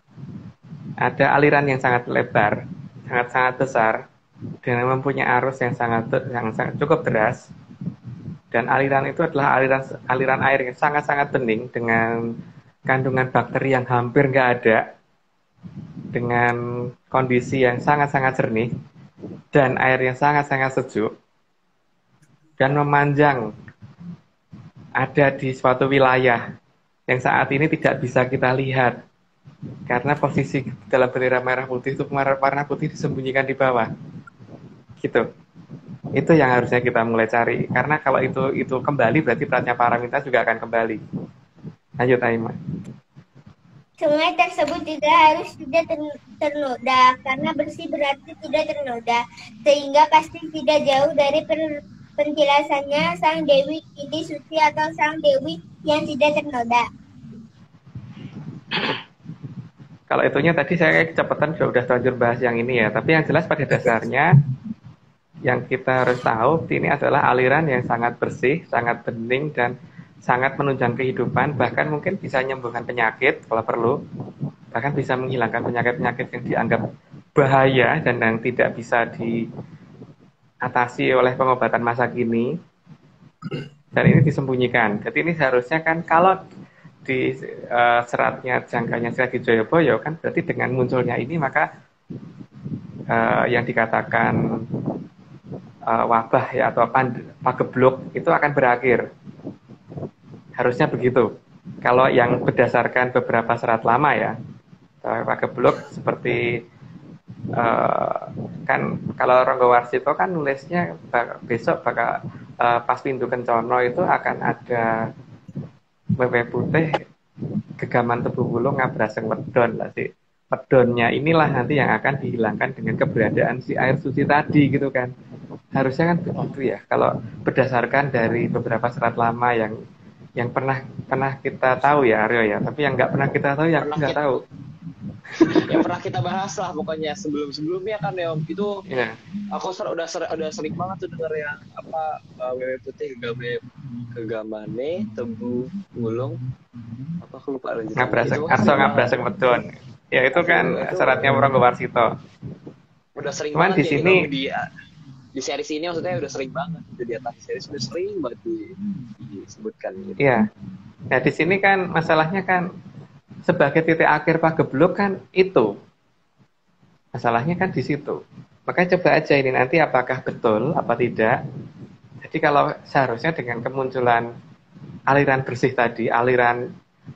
ada aliran yang sangat lebar, sangat besar, dan mempunyai arus yang sangat cukup deras, dan aliran itu adalah aliran air yang sangat bening dengan kandungan bakteri yang hampir nggak ada, dengan kondisi yang sangat jernih, dan air yang sangat sejuk, dan memanjang ada di suatu wilayah yang saat ini tidak bisa kita lihat, karena posisi dalam bendera merah putih itu warna putih disembunyikan di bawah, gitu. Itu yang harusnya kita mulai cari, karena kalau itu kembali berarti Pratnya Paramita juga akan kembali. Lanjut Aima. Sungai tersebut tidak ternoda, karena bersih berarti tidak ternoda, sehingga pasti tidak jauh dari penjelasannya Sang Dewi Kili Suci atau Sang Dewi yang tidak ternoda. Kalau itunya tadi saya kecepatan sudah terlanjur bahas yang ini ya, tapi yang jelas pada dasarnya yang kita harus tahu ini adalah aliran yang sangat bersih, sangat bening, dan sangat menunjang kehidupan, bahkan mungkin bisa menyembuhkan penyakit kalau perlu, bahkan bisa menghilangkan penyakit-penyakit yang dianggap bahaya dan yang tidak bisa diatasi oleh pengobatan masa kini, dan ini disembunyikan. Jadi ini seharusnya kan kalau di seratnya jangkanya Serat Joyoboyo kan berarti dengan munculnya ini maka yang dikatakan wabah ya atau pagebluk itu akan berakhir. Harusnya begitu. Kalau yang berdasarkan beberapa serat lama ya, pagebluk seperti kan kalau Ronggo Warsito kan nulisnya besok bakal pas Windu Kencono itu akan ada wewe putih gegaman tebu wulung ngabraseng wedon lah sih. Pedonnya inilah nanti yang akan dihilangkan dengan keberadaan si air suci tadi gitu kan. Harusnya kan begitu ya. Kalau berdasarkan dari beberapa serat lama yang pernah kita tahu ya Aryo ya, tapi yang nggak pernah kita tahu yang nggak tahu. Yang pernah kita bahas lah pokoknya sebelum-sebelumnya kan ya Om. Itu aku udah sering banget tuh denger yang apa wewe putih gegamane tebu wulung apa aku lupa lagi. Ngabraseng wedon. Ya itu kan syaratnya Ronggo Warsito. Udah sering cuman banget di sini di series ini maksudnya udah sering banget. Di atas series udah sering banget disebutkan gitu. Iya. Nah, di sini kan masalahnya kan sebagai titik akhir pagebluk kan itu. Masalahnya kan di situ. Makanya coba aja ini nanti apakah betul apa tidak. Jadi kalau seharusnya dengan kemunculan aliran bersih tadi, aliran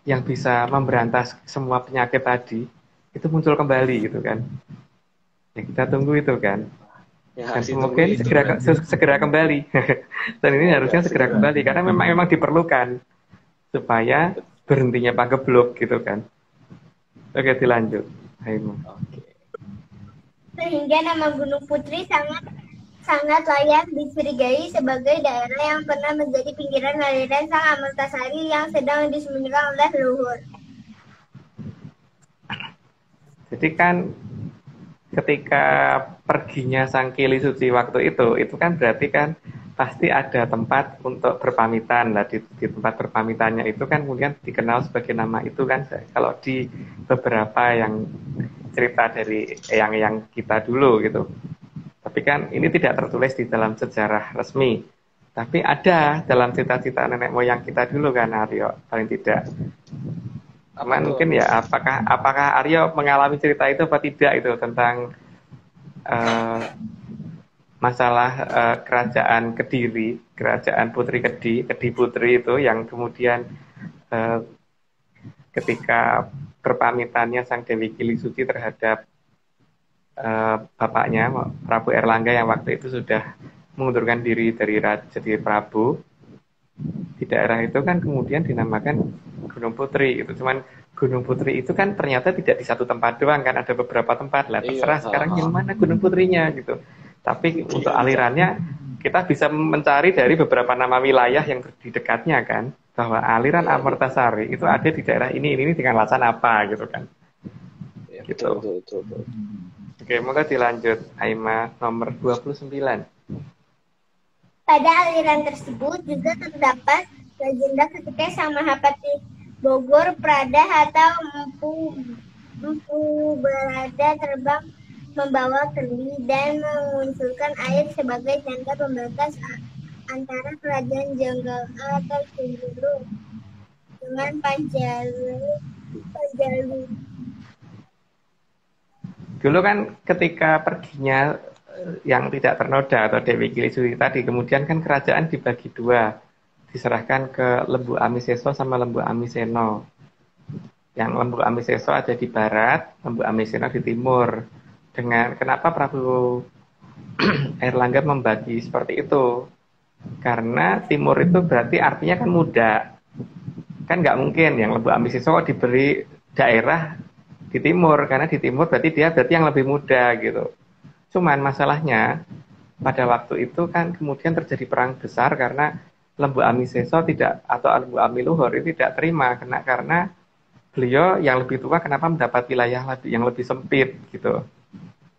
yang bisa memberantas semua penyakit tadi, itu muncul kembali gitu kan. Ya, kita tunggu itu kan. Ya, dan semoga ini segera kembali. Dan ini harusnya segera kembali karena memang diperlukan supaya berhentinya pagebluk gitu kan. Oke, dilanjut. Haima. Sehingga nama Gunung Putri sangat layak dicurigai sebagai daerah yang pernah menjadi pinggiran aliran Sang Amertasari yang sedang disembunyikan oleh leluhur. Jadi kan ketika perginya Sang Kili Suci waktu itu kan berarti kan pasti ada tempat untuk berpamitan lah. Di tempat berpamitannya itu kan kemudian dikenal sebagai nama itu kan. Kalau di beberapa yang cerita dari yang kita dulu gitu. Tapi kan ini tidak tertulis di dalam sejarah resmi. Tapi ada dalam cita-cita nenek moyang kita dulu kan Aryo, paling tidak. Cuman mungkin ya apakah Aryo mengalami cerita itu apa tidak itu tentang masalah kerajaan Kediri, kerajaan Putri Kedi Putri itu yang kemudian ketika berpamitannya Sang Dewi Kili Suci terhadap bapaknya Prabu Erlangga yang waktu itu sudah mengundurkan diri dari jadi Prabu, di daerah itu kan kemudian dinamakan Gunung Putri. Itu cuman Gunung Putri itu kan ternyata tidak di satu tempat doang kan, ada beberapa tempat lah. Terserah sekarang yang mana Gunung Putrinya gitu. Tapi untuk alirannya kita bisa mencari dari beberapa nama wilayah yang di dekatnya kan, bahwa aliran Amertasari itu ada di daerah ini dengan alasan apa gitu kan. Gitu. Betul. Oke, moga dilanjut. Haima nomor 29. Pada aliran tersebut juga terdapat legenda ketika Sang Mahapati Bogor Prada atau Empu Berada terbang membawa kendi dan mengunculkan air sebagai tanda pembatas antara kerajaan Jenggala atau Cemburu dengan Panjalu. Dulu kan ketika perginya yang tidak ternoda atau Dewi Kili Suci tadi, kemudian kan kerajaan dibagi dua, diserahkan ke Lembu Amiseso sama Lembu Amiseno. Yang Lembu Amiseso ada di barat, Lembu Amiseno di timur. Dengan kenapa Prabu Erlangga membagi seperti itu? Karena timur itu berarti artinya kan muda. Kan nggak mungkin yang Lembu Amiseso diberi daerah di timur, karena di timur berarti yang lebih muda gitu. Cuman masalahnya pada waktu itu kan kemudian terjadi perang besar karena Lembu Amiseso atau Lembu Amiluhur itu tidak terima karena beliau yang lebih tua kenapa mendapat wilayah yang lebih sempit gitu.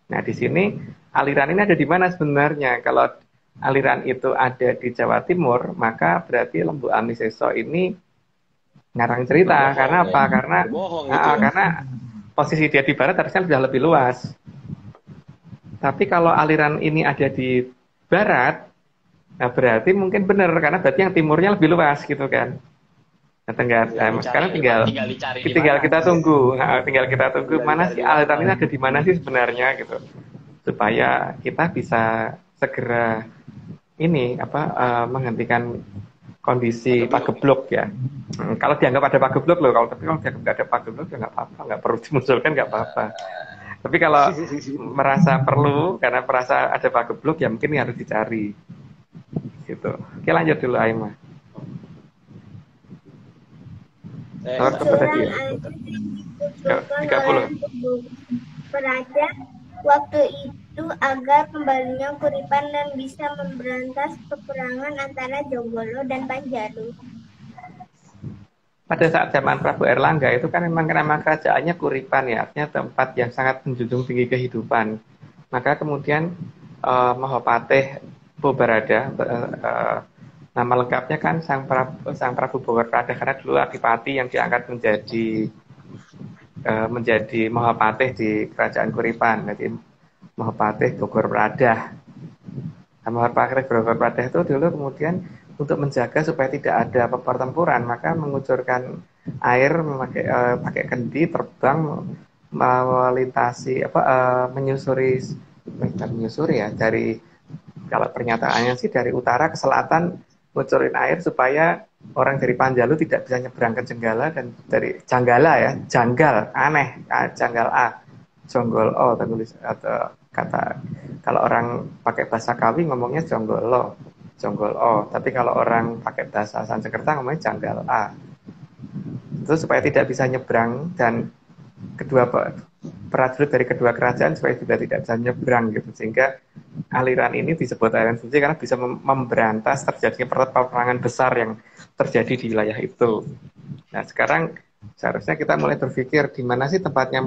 Nah di sini aliran ini ada di mana sebenarnya? Kalau aliran itu ada di Jawa Timur, maka berarti Lembu Amiseso ini ngarang cerita. Karena apa? Karena posisi dia di barat harusnya sudah lebih luas. Tapi kalau aliran ini ada di barat, nah berarti mungkin benar karena berarti yang timurnya lebih luas gitu kan. Nah, sekarang tinggal kita tunggu, tinggal kita tunggu mana sih aliran ini ada di mana sih sebenarnya gitu, supaya kita bisa segera menghentikan kondisi pagebluk ya. Kalau dianggap ada pagebluk loh, kalau dianggap nggak ada pagebluk ya nggak apa-apa, nggak perlu dimunculkan nggak apa-apa. Tapi kalau merasa perlu, karena merasa ada pagebluk, ya mungkin harus dicari. Gitu. Oke, lanjut dulu Aima. Nomor berapa tadi ya? Curang air 30. Peraja waktu itu agar kembalinya Kuripan dan bisa memberantas peperangan antara Jonggolo dan Panjalu. Pada saat zaman Prabu Erlangga itu kan memang nama kerajaannya Kuripan ya, artinya tempat yang sangat menjunjung tinggi kehidupan. Maka kemudian Mahapatih Pobarada, nama lengkapnya kan Sang Prabu Bogor Prada, karena dulu adipati yang diangkat menjadi Mahapatih di kerajaan Kuripan, jadi Mahapatih Bogor Prada. Nah, Mahapatih Bogor Prada itu dulu kemudian untuk menjaga supaya tidak ada pertempuran, maka mengucurkan air pakai kendi, terbang melintasi menyusuri ya, dari, kalau pernyataannya sih dari utara ke selatan, ngucurin air supaya orang dari Panjalu tidak bisa nyebrang ke Jenggala, dan dari Janggala ya, janggal, aneh, janggal A, jonggol O, atau kata, kalau orang pakai bahasa Kawi ngomongnya jonggolo, jonggol O, tapi kalau orang pakai bahasa Sanskerta ngomongnya janggal A. Itu supaya tidak bisa nyebrang, dan kedua prajurit dari kedua kerajaan supaya juga tidak bisa nyebrang gitu, sehingga aliran ini disebut aliran suci karena bisa memberantas terjadinya peperangan besar yang terjadi di wilayah itu. Nah, sekarang seharusnya kita mulai berpikir di mana sih tempatnya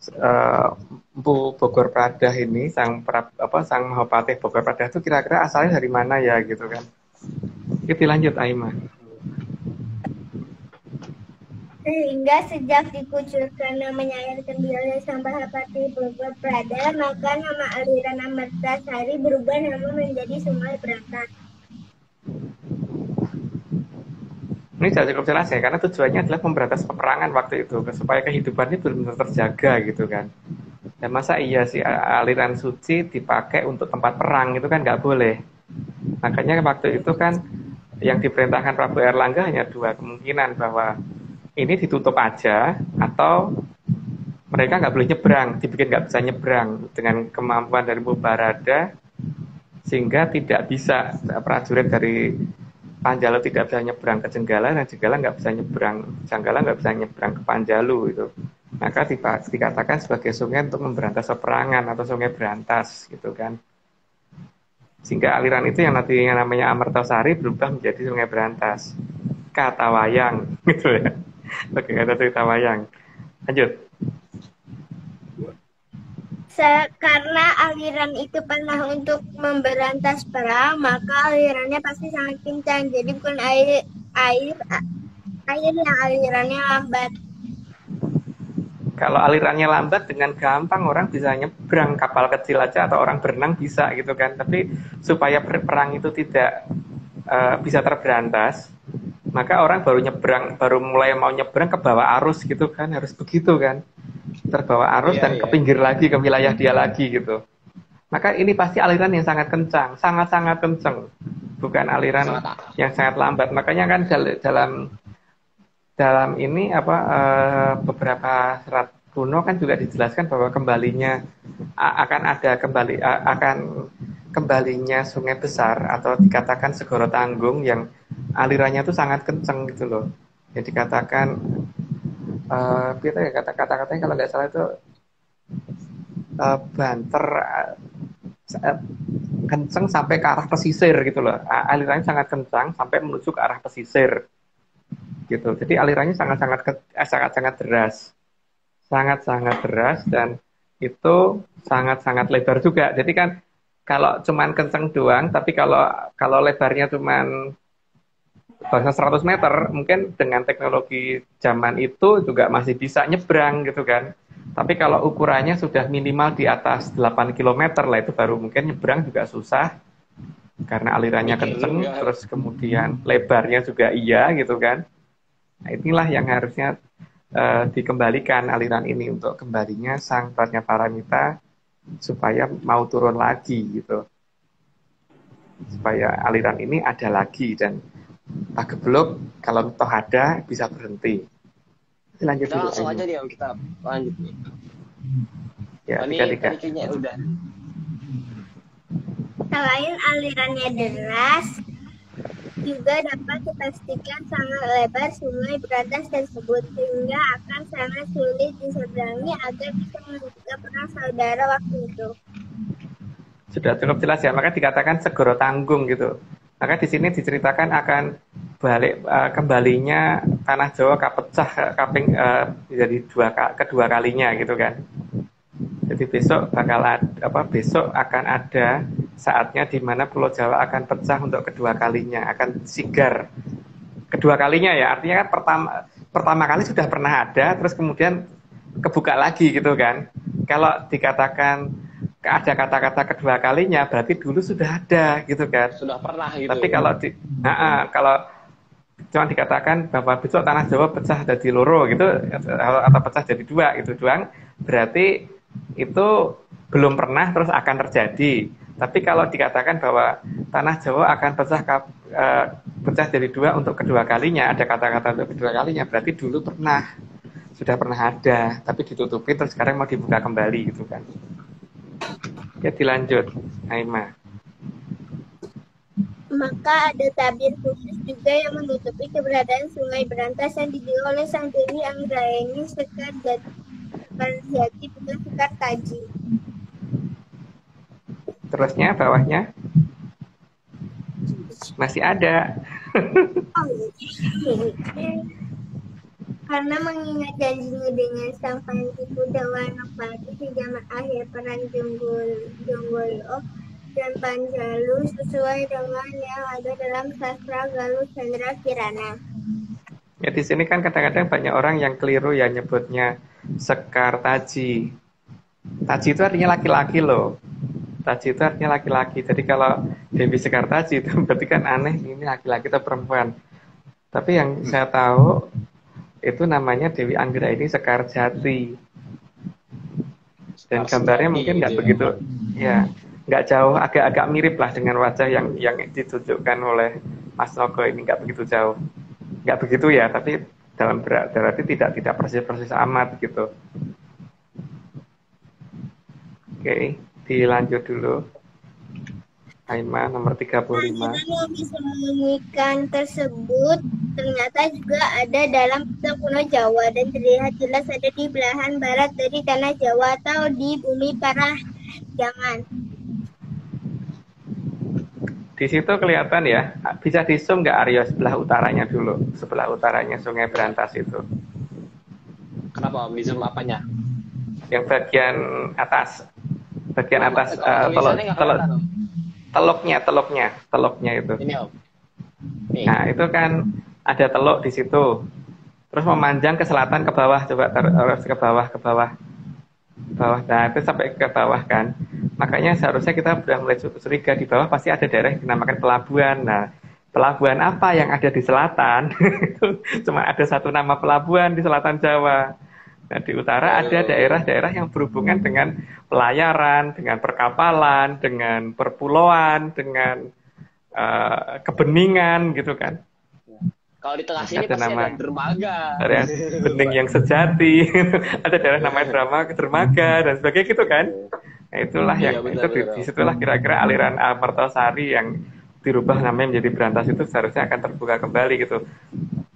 Empu Bogor Prada ini, Sang Mahapatih Bogor Prada itu kira-kira asalnya dari mana ya gitu kan. Kita lanjut Aima. Sehingga sejak dikucurkan namanya air kendi oleh Sang Mahapatih Bogor Prada, maka nama aliran Amertasari berubah nama menjadi Sungai Berantas. Ini sudah cukup jelas ya, karena tujuannya adalah memberantas peperangan waktu itu, supaya kehidupannya benar-benar terjaga gitu kan. Dan masa iya sih aliran suci dipakai untuk tempat perang, itu kan nggak boleh. Makanya waktu itu kan yang diperintahkan Prabu Erlangga hanya dua kemungkinan, bahwa ini ditutup aja, atau mereka nggak boleh nyebrang, dibikin nggak bisa nyebrang dengan kemampuan dari Mubarada, sehingga tidak bisa prajurit dari Panjalu tidak bisa nyebrang ke Jenggala, dan Jenggala nggak bisa nyebrang, Janggala nggak bisa nyebrang ke Panjalu itu. Maka dikatakan sebagai sungai untuk memberantas peperangan atau sungai berantas gitu kan. Sehingga aliran itu yang nantinya namanya Amertasari berubah menjadi Sungai Berantas. Kata wayang gitu ya. Oke, kata cerita wayang. Lanjut. Karena aliran itu pernah untuk memberantas perang, maka alirannya pasti sangat kencang. Jadi bukan air yang alirannya lambat. Kalau alirannya lambat, dengan gampang orang bisa nyebrang, kapal kecil aja atau orang berenang bisa gitu kan. Tapi supaya perang itu tidak bisa terberantas, maka orang baru mulai mau nyebrang ke bawah arus gitu kan, harus begitu kan, terbawa arus dan ke pinggir lagi, ke wilayah dia lagi gitu. Maka ini pasti aliran yang sangat kencang, sangat-sangat kencang, bukan aliran yang sangat lambat. Makanya kan dalam ini beberapa serat kuno kan juga dijelaskan bahwa akan kembalinya sungai besar, atau dikatakan Segoro Tanggung, yang alirannya itu sangat kencang gitu loh. Ya dikatakan kata-katanya kalau nggak salah itu banter kencang sampai ke arah pesisir gitu loh. Alirannya sangat kencang sampai menuju ke arah pesisir gitu. Jadi alirannya sangat deras. Sangat-sangat deras, dan itu sangat-sangat lebar juga. Jadi kan kalau cuman kencang doang, tapi kalau lebarnya cuman 100 meter, mungkin dengan teknologi zaman itu juga masih bisa nyebrang gitu kan. Tapi kalau ukurannya sudah minimal di atas 8 km lah, itu baru mungkin nyebrang juga susah. Karena alirannya kenceng, terus kemudian lebarnya juga iya gitu kan. Nah, inilah yang harusnya dikembalikan aliran ini, untuk kembalinya Sang Prajnaparamita supaya mau turun lagi gitu. Supaya aliran ini ada lagi, dan pagebluk kalau toh ada bisa berhenti. Lanjut Kita dulu. langsung aja nih Om, kita lanjut nih. Ya, Oh, ini tiga. tadi kayaknya udah. Selain alirannya deras, juga dapat dipastikan sangat lebar Sungai Berantas tersebut, sehingga akan sangat sulit diseberangi agar bisa mencegah perang saudara waktu itu. Sudah cukup jelas ya, maka dikatakan segoro tanggung gitu. Maka di sini diceritakan akan kembalinya tanah Jawa kapecah kaping jadi kedua kalinya gitu kan. Jadi besok besok akan ada saatnya di mana Pulau Jawa akan pecah untuk kedua kalinya, akan sigar kedua kalinya ya. Artinya kan pertama kali sudah pernah ada, terus kemudian kebuka lagi gitu kan. Kalau dikatakan ada kata-kata kedua kalinya, berarti dulu sudah ada gitu kan. Sudah pernah gitu. Tapi kalau cuma dikatakan bahwa besok tanah Jawa pecah jadi loro gitu, atau pecah jadi dua gitu doang, berarti itu belum pernah terus akan terjadi. Tapi kalau dikatakan bahwa tanah Jawa akan pecah jadi dua untuk kedua kalinya, ada kata-kata untuk kedua kalinya, berarti dulu sudah pernah ada, tapi ditutupi terus sekarang mau dibuka kembali gitu kan. Ya, dilanjut, Aima. Maka ada tabir khusus juga yang menutupi keberadaan Sungai Berantas yang didirikan oleh Sang Dewi Anggraeni Sekar Jati dengan Sekar Taji. Terusnya bawahnya masih ada. Karena mengingat janjinya dengan Sang Panji Kudawanapati di zaman akhir perang Jonggolo dan Panjalu sesuai dengan yang ada dalam sastra Galuh Chandra Kirana. Ya, di sini kan kadang-kadang banyak orang yang keliru ya nyebutnya Sekar Taji. Taji itu artinya laki-laki loh. Taji itu artinya laki-laki. Jadi kalau Dewi Sekar Taji itu berarti kan aneh, ini laki-laki atau perempuan. Tapi yang saya tahu itu namanya Dewi Anggraeni Sekar Jati. Dan gambarnya mungkin nggak begitu, ya nggak jauh, agak-agak mirip lah dengan wajah yang ditunjukkan oleh Mas Nogo ini, nggak begitu jauh, nggak begitu ya, tapi berarti tidak persis amat gitu. Oke, dilanjut dulu. Aima nomor 35. Yang disembunyikan tersebut ternyata juga ada dalam kitab kuno Jawa dan terlihat jelas ada di belahan barat dari tanah Jawa atau di bumi Parahyangan. Di situ kelihatan ya, bisa di zoom nggak Aryo sebelah utaranya dulu, sebelah utaranya Sungai Berantas itu. Kenapa Om? Di zoom apanya? Yang bagian atas, teluknya itu. Ini Om. Nih. Nah itu kan ada teluk di situ, terus memanjang ke selatan ke bawah, coba terus ke bawah. Nah itu sampai ke bawah kan. Makanya seharusnya kita sudah mulai curiga di bawah pasti ada daerah yang dinamakan pelabuhan. Nah, pelabuhan apa yang ada di selatan? Cuma ada satu nama pelabuhan di selatan Jawa. Nah, di utara ada daerah-daerah yang berhubungan dengan pelayaran, dengan perkapalan, dengan perpulauan, dengan kebeningan gitu kan. Kalau di tengah sini pasti ada dermaga. Ada bening yang sejati, ada daerah namanya dermaga dan sebagainya gitu kan. Nah, itulah yang betul. Disitulah kira-kira aliran Mertosari yang dirubah namanya menjadi Berantas itu seharusnya akan terbuka kembali gitu.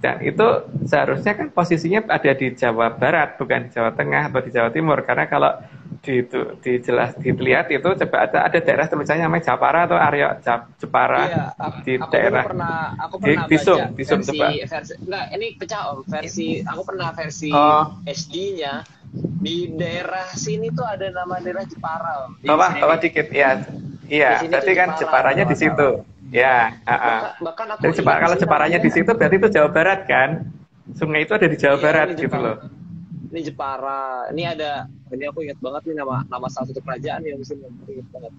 Dan itu seharusnya kan posisinya ada di Jawa Barat, bukan di Jawa Tengah atau di Jawa Timur. Karena kalau dilihat itu coba ada daerah tulisannya namanya Japara atau Aryo Jepara, iya, di daerah. Aku pernah baca versi enggak, ini pecah Om. Aku pernah versi SD-nya. Di daerah sini tuh ada nama daerah Jepara Om. Bawah dikit ya. Iya, berarti kan Jeparanya di situ. Ya, bahkan aku kalau Jeparanya di situ berarti itu Jawa Barat kan? Sungai itu ada di Jawa Barat gitu loh. Ini Jepara. Ini aku ingat banget nih nama salah satu kerajaan yang mesti ingat banget.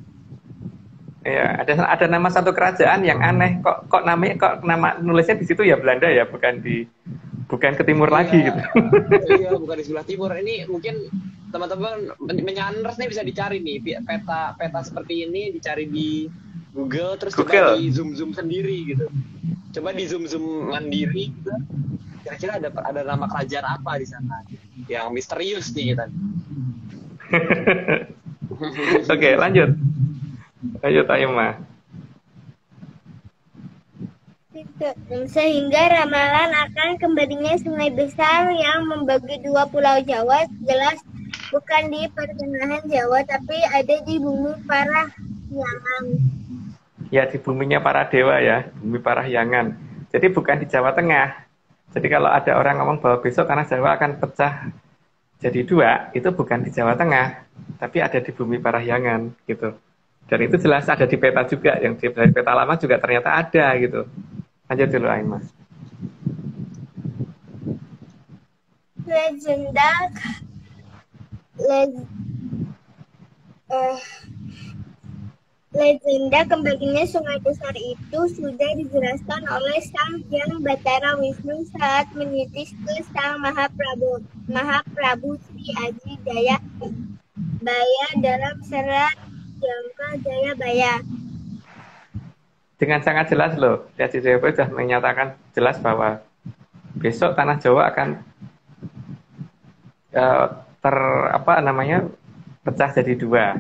Iya, ada nama satu kerajaan yang aneh. Kok nama nulisnya di situ ya Belanda ya, bukan ke timur lagi gitu. Iya, bukan di sebelah timur. Ini mungkin teman-teman menyanders nih bisa dicari nih peta seperti ini, dicari di Google, terus coba di zoom sendiri gitu. Coba di zoom mandiri gitu. Kira-kira ada nama kerajaan apa di sana yang misterius nih kita. Oke, lanjut. Lanjut, Aima. Sehingga ramalan akan kembalinya sungai besar yang membagi dua pulau Jawa jelas bukan di pertengahan Jawa, tapi ada di bumi Parahyangan. Ya, di buminya para dewa ya, bumi Parahyangan. Jadi bukan di Jawa Tengah. Jadi kalau ada orang ngomong bahwa besok tanah Jawa akan pecah jadi dua, itu bukan di Jawa Tengah, tapi ada di bumi Parahyangan gitu. Dan itu jelas ada di peta juga, yang di peta lama juga ternyata ada gitu. Lanjut dulu, Aima. Legenda kembalinya sungai besar itu sudah dijelaskan oleh Sang Hyang Batara Wisnu saat menitis ke Sang Mahaprabu Sri Aji Jaya Baya dalam serat Jangka Jaya Baya. Dengan sangat jelas loh, Aji Jaya Baya sudah menyatakan jelas bahwa besok tanah Jawa akan pecah jadi dua.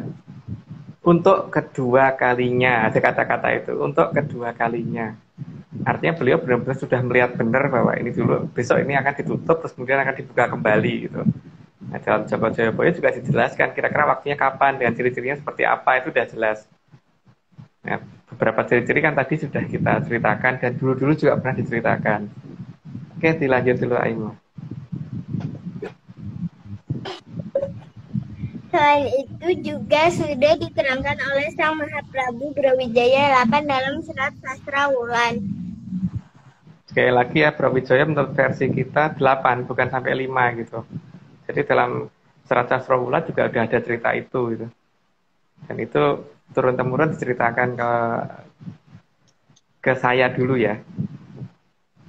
Untuk kedua kalinya, ada kata-kata itu, untuk kedua kalinya. Artinya beliau benar-benar sudah melihat benar bahwa ini dulu, besok ini akan ditutup, terus kemudian akan dibuka kembali gitu. Nah, dalam Jangka Jaya Baya juga dijelaskan kira-kira waktunya kapan, dan ciri-cirinya seperti apa, itu sudah jelas. Nah, beberapa ciri-ciri kan tadi sudah kita ceritakan, dan dulu-dulu juga pernah diceritakan. Oke, dilanjut dulu, Aima. Selain itu juga sudah diterangkan oleh Sang Mahaprabu Brawijaya 8 dalam serat Sastra Wulan. Sekali lagi ya, Brawijaya menurut versi kita 8, bukan sampai 5 gitu. Jadi dalam serat Sastra Wulan juga udah ada cerita itu gitu. Dan itu turun-temurun diceritakan ke saya dulu ya.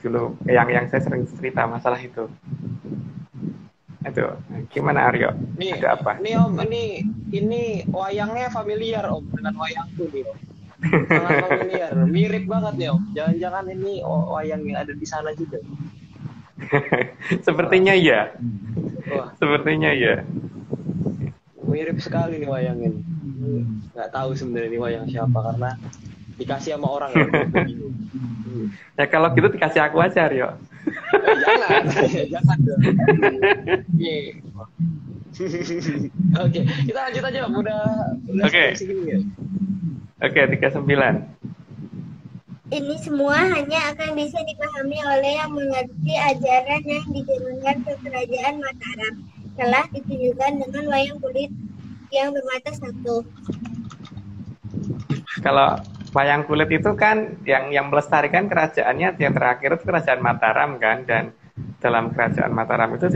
Dulu yang saya sering cerita masalah itu. Aduh, gimana Aryo? Ada apa? Ini Om, ini wayangnya familiar Om dengan wayangku nih Om. Sangat familiar, mirip banget nih Om. Jangan-jangan ini wayang yang ada di sana juga. Sepertinya ya. Wah. Sepertinya ya. Mirip sekali nih wayang ini. Nggak tahu sebenarnya ini wayang siapa karena dikasih sama orang ya. Ya kalau gitu dikasih aku aja Aryo. Jangan dong. Oke, kita lanjut aja Om. Udah Oke. segini ya. Oke, 39. Ini semua hanya akan bisa dipahami oleh yang mengerti ajaran yang dijalankan ke kerajaan Mataram. Telah ditunjukkan dengan wayang kulit yang bermata satu. Kalau wayang kulit itu kan yang melestarikan kerajaannya yang terakhir itu kerajaan Mataram kan, dan dalam kerajaan Mataram itu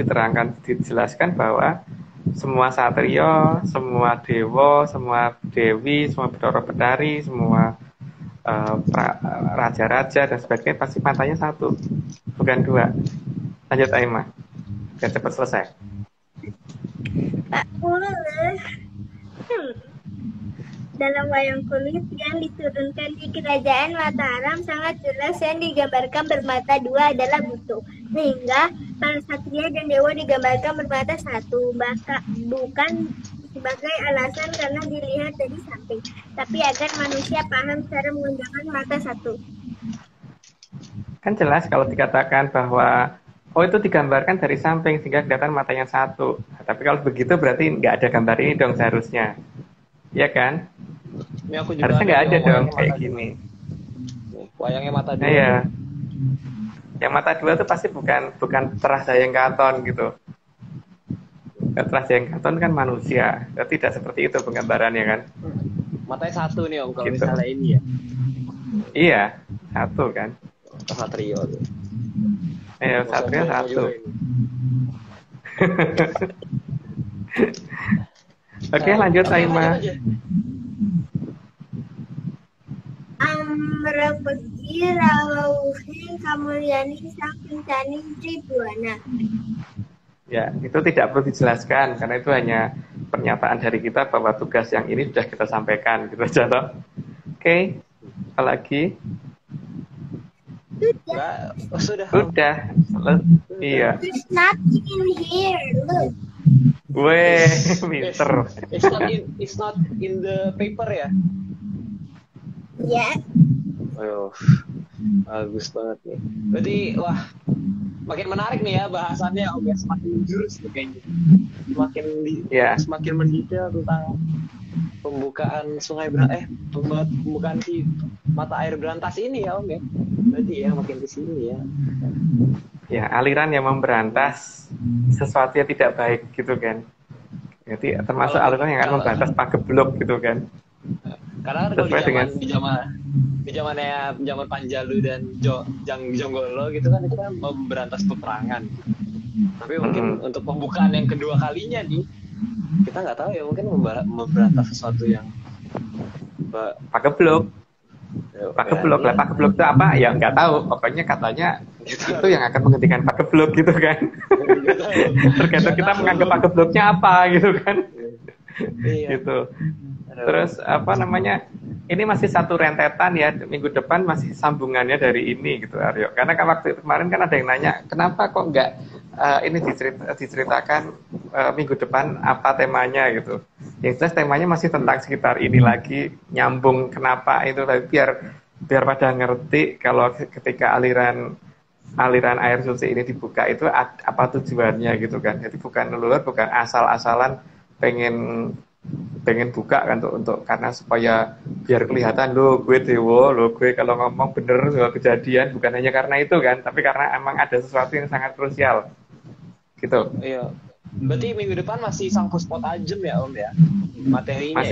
dijelaskan bahwa semua satrio, semua dewa, semua dewi, semua Bedoro Bedari, semua raja-raja dan sebagainya pasti matanya satu, bukan dua. Lanjut Aima, biar cepat selesai. Pak dalam wayang kulit yang diturunkan di kerajaan Mataram sangat jelas yang digambarkan bermata dua adalah butuh, sehingga para satria dan dewa digambarkan bermata satu, bukan sebagai alasan karena dilihat dari samping, tapi agar manusia paham cara menggunakan mata satu. Kan jelas kalau dikatakan bahwa itu digambarkan dari samping sehingga kelihatan matanya satu. Nah, tapi kalau begitu berarti nggak ada gambar ini dong seharusnya. Iya kan? Ini aku juga harusnya nggak ada dong kayak gini. Wayangnya mata dua. Iya. Yang mata dua itu pasti bukan Terah Dayeng Katon gitu. Terah Dayeng Katon kan manusia. Tidak seperti itu penggambarannya kan. Matanya satu nih Om kalau Gitu. misalnya ini ya. Iya, satu kan. Satrio. Iya, satria satu. Oke, lanjut Aima. Amrapati Rawuhin Kamulyani Sampintani Tribuana. Ya, itu tidak perlu dijelaskan karena itu hanya pernyataan dari kita bahwa tugas yang ini sudah kita sampaikan gitu aja toh. Oke, apalagi? Sudah. Sudah. Iya. There's nothing in here. Look. Weh, pinter. It's not in the paper ya. Ya. Aduh, bagus banget nih. Berarti wah, makin menarik nih ya bahasannya Om ya, semakin menjurus nih kayaknya. Semakin mendetail tentang pembukaan pembukaan si mata air berantas ini ya Om ya. Berarti ya makin di sini ya. Ya, aliran yang memberantas sesuatu yang tidak baik gitu kan. Jadi termasuk aliran yang akan memberantas pagebluk gitu kan. Karena kalau di zaman Panjalu dan Jonggolo gitu kan itu kan memberantas peperangan. Tapi mungkin untuk pembukaan yang kedua kalinya nih kita nggak tahu ya, mungkin memberantas sesuatu yang pagebluk. Pagebluk itu apa? Ya nggak tahu. Pokoknya katanya itu yang akan menghentikan pagebluk gitu kan. Tergantung kita menganggap pagebluknya apa gitu kan. Gitu. Terus apa namanya? Ini masih satu rentetan ya. Minggu depan masih sambungannya dari ini gitu Aryo. Karena kan waktu kemarin kan ada yang nanya, kenapa kok nggak ini diceritakan minggu depan apa temanya gitu. Yang jelas temanya masih tentang sekitar ini lagi, nyambung kenapa itu, biar pada ngerti kalau ketika aliran air suci ini dibuka itu apa tujuannya gitu kan. Jadi bukan leluhur, bukan asal-asalan pengen buka kan untuk karena supaya biar kelihatan lo gue dewo, lo gue kalau ngomong bener kejadian, bukan hanya karena itu kan, tapi karena emang ada sesuatu yang sangat krusial gitu. Iya. Berarti minggu depan masih sang puspot ajem ya Om ya materinya.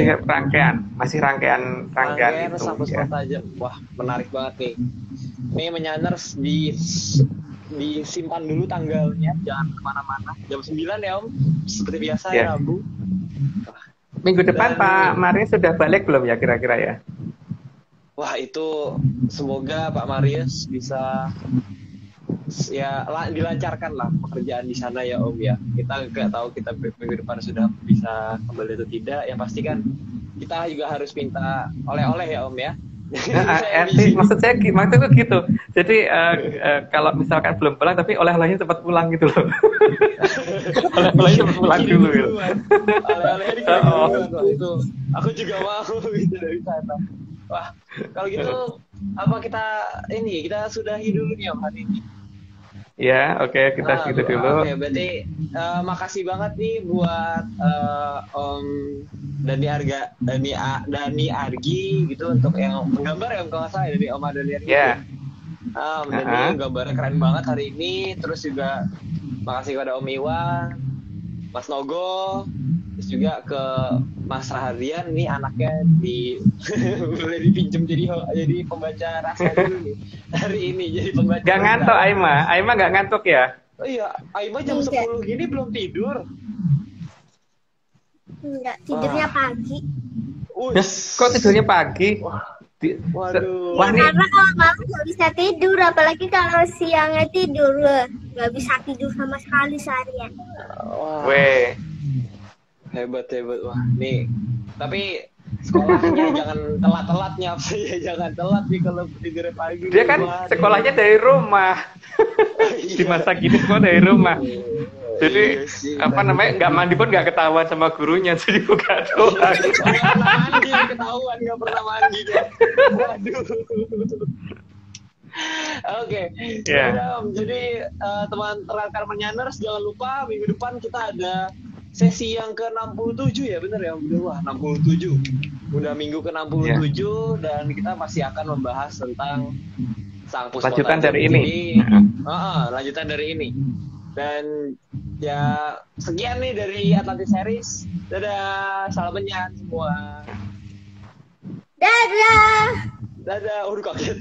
Masih rangkaian itu sang puspot ajem. Wah, menarik banget nih. Ini Menyanners disimpan dulu tanggalnya, jangan kemana-mana. Jam 9 ya Om, seperti biasa ya Rabu. Minggu depan Pak Marius sudah balik belum ya kira-kira ya? Wah, itu semoga Pak Marius bisa ya dilancarkan lah pekerjaan di sana ya Om ya. Kita nggak tahu kita minggu depan sudah bisa kembali atau tidak. Yang pasti kan kita juga harus minta oleh-oleh ya Om ya. Maksud saya gitu. Jadi kalau misalkan belum pulang tapi oleh-olehnya cepat pulang gitu loh. Oleh-olehnya cepat pulang dulu gitu. Oleh-olehnya itu aku juga mau gitu dari sana. Wah, kalau gitu apa kita sudahi dulu nih Om hari ini. Ya, oke, kita segitu dulu. Oke, berarti makasih banget nih buat Om Dani Argi gitu untuk yang menggambar ya kalau nggak salah dari Om Dani Argi. Iya. Dani gambarnya keren banget hari ini. Terus juga makasih kepada Om Iwan, Mas Nogo, terus juga ke Mas Rahardian nih anaknya boleh dipinjem jadi pembaca rahasia dulu nih hari ini jadi pembaca. Gak ngantuk Aima gak ngantuk ya? Oh iya, Aima jam 10 gini belum tidur. Enggak, tidurnya pagi. Kok tidurnya pagi? Waduh. Wah, nih. Karena kalau malam nggak bisa tidur, apalagi kalau siangnya tidur, nggak bisa tidur sama sekali seharian. Wah. Weh. Hebat. Wah, nih. Tapi sekolahnya jangan telat-telatnya ya, jangan telat nih kalau tidurnya pagi. Dia kan sekolahnya dari rumah. Di masa gini sekolah dari rumah. Jadi nggak mandi pun nggak ketahuan sama gurunya, jadi buka doang. Nggak pernah mandi dia. Waduh. Oke. Jadi teman rekan Menyanners jangan lupa minggu depan kita ada sesi yang ke-67 ya, bener ya? Wah, 67. Udah minggu ke-67 dan kita masih akan membahas tentang sang puspota. Lanjutan dari ini. Lanjutan dari ini. Dan ya sekian nih dari Atlantis Series. Dadah, salam menyan semua. Dadah. Udah kaget.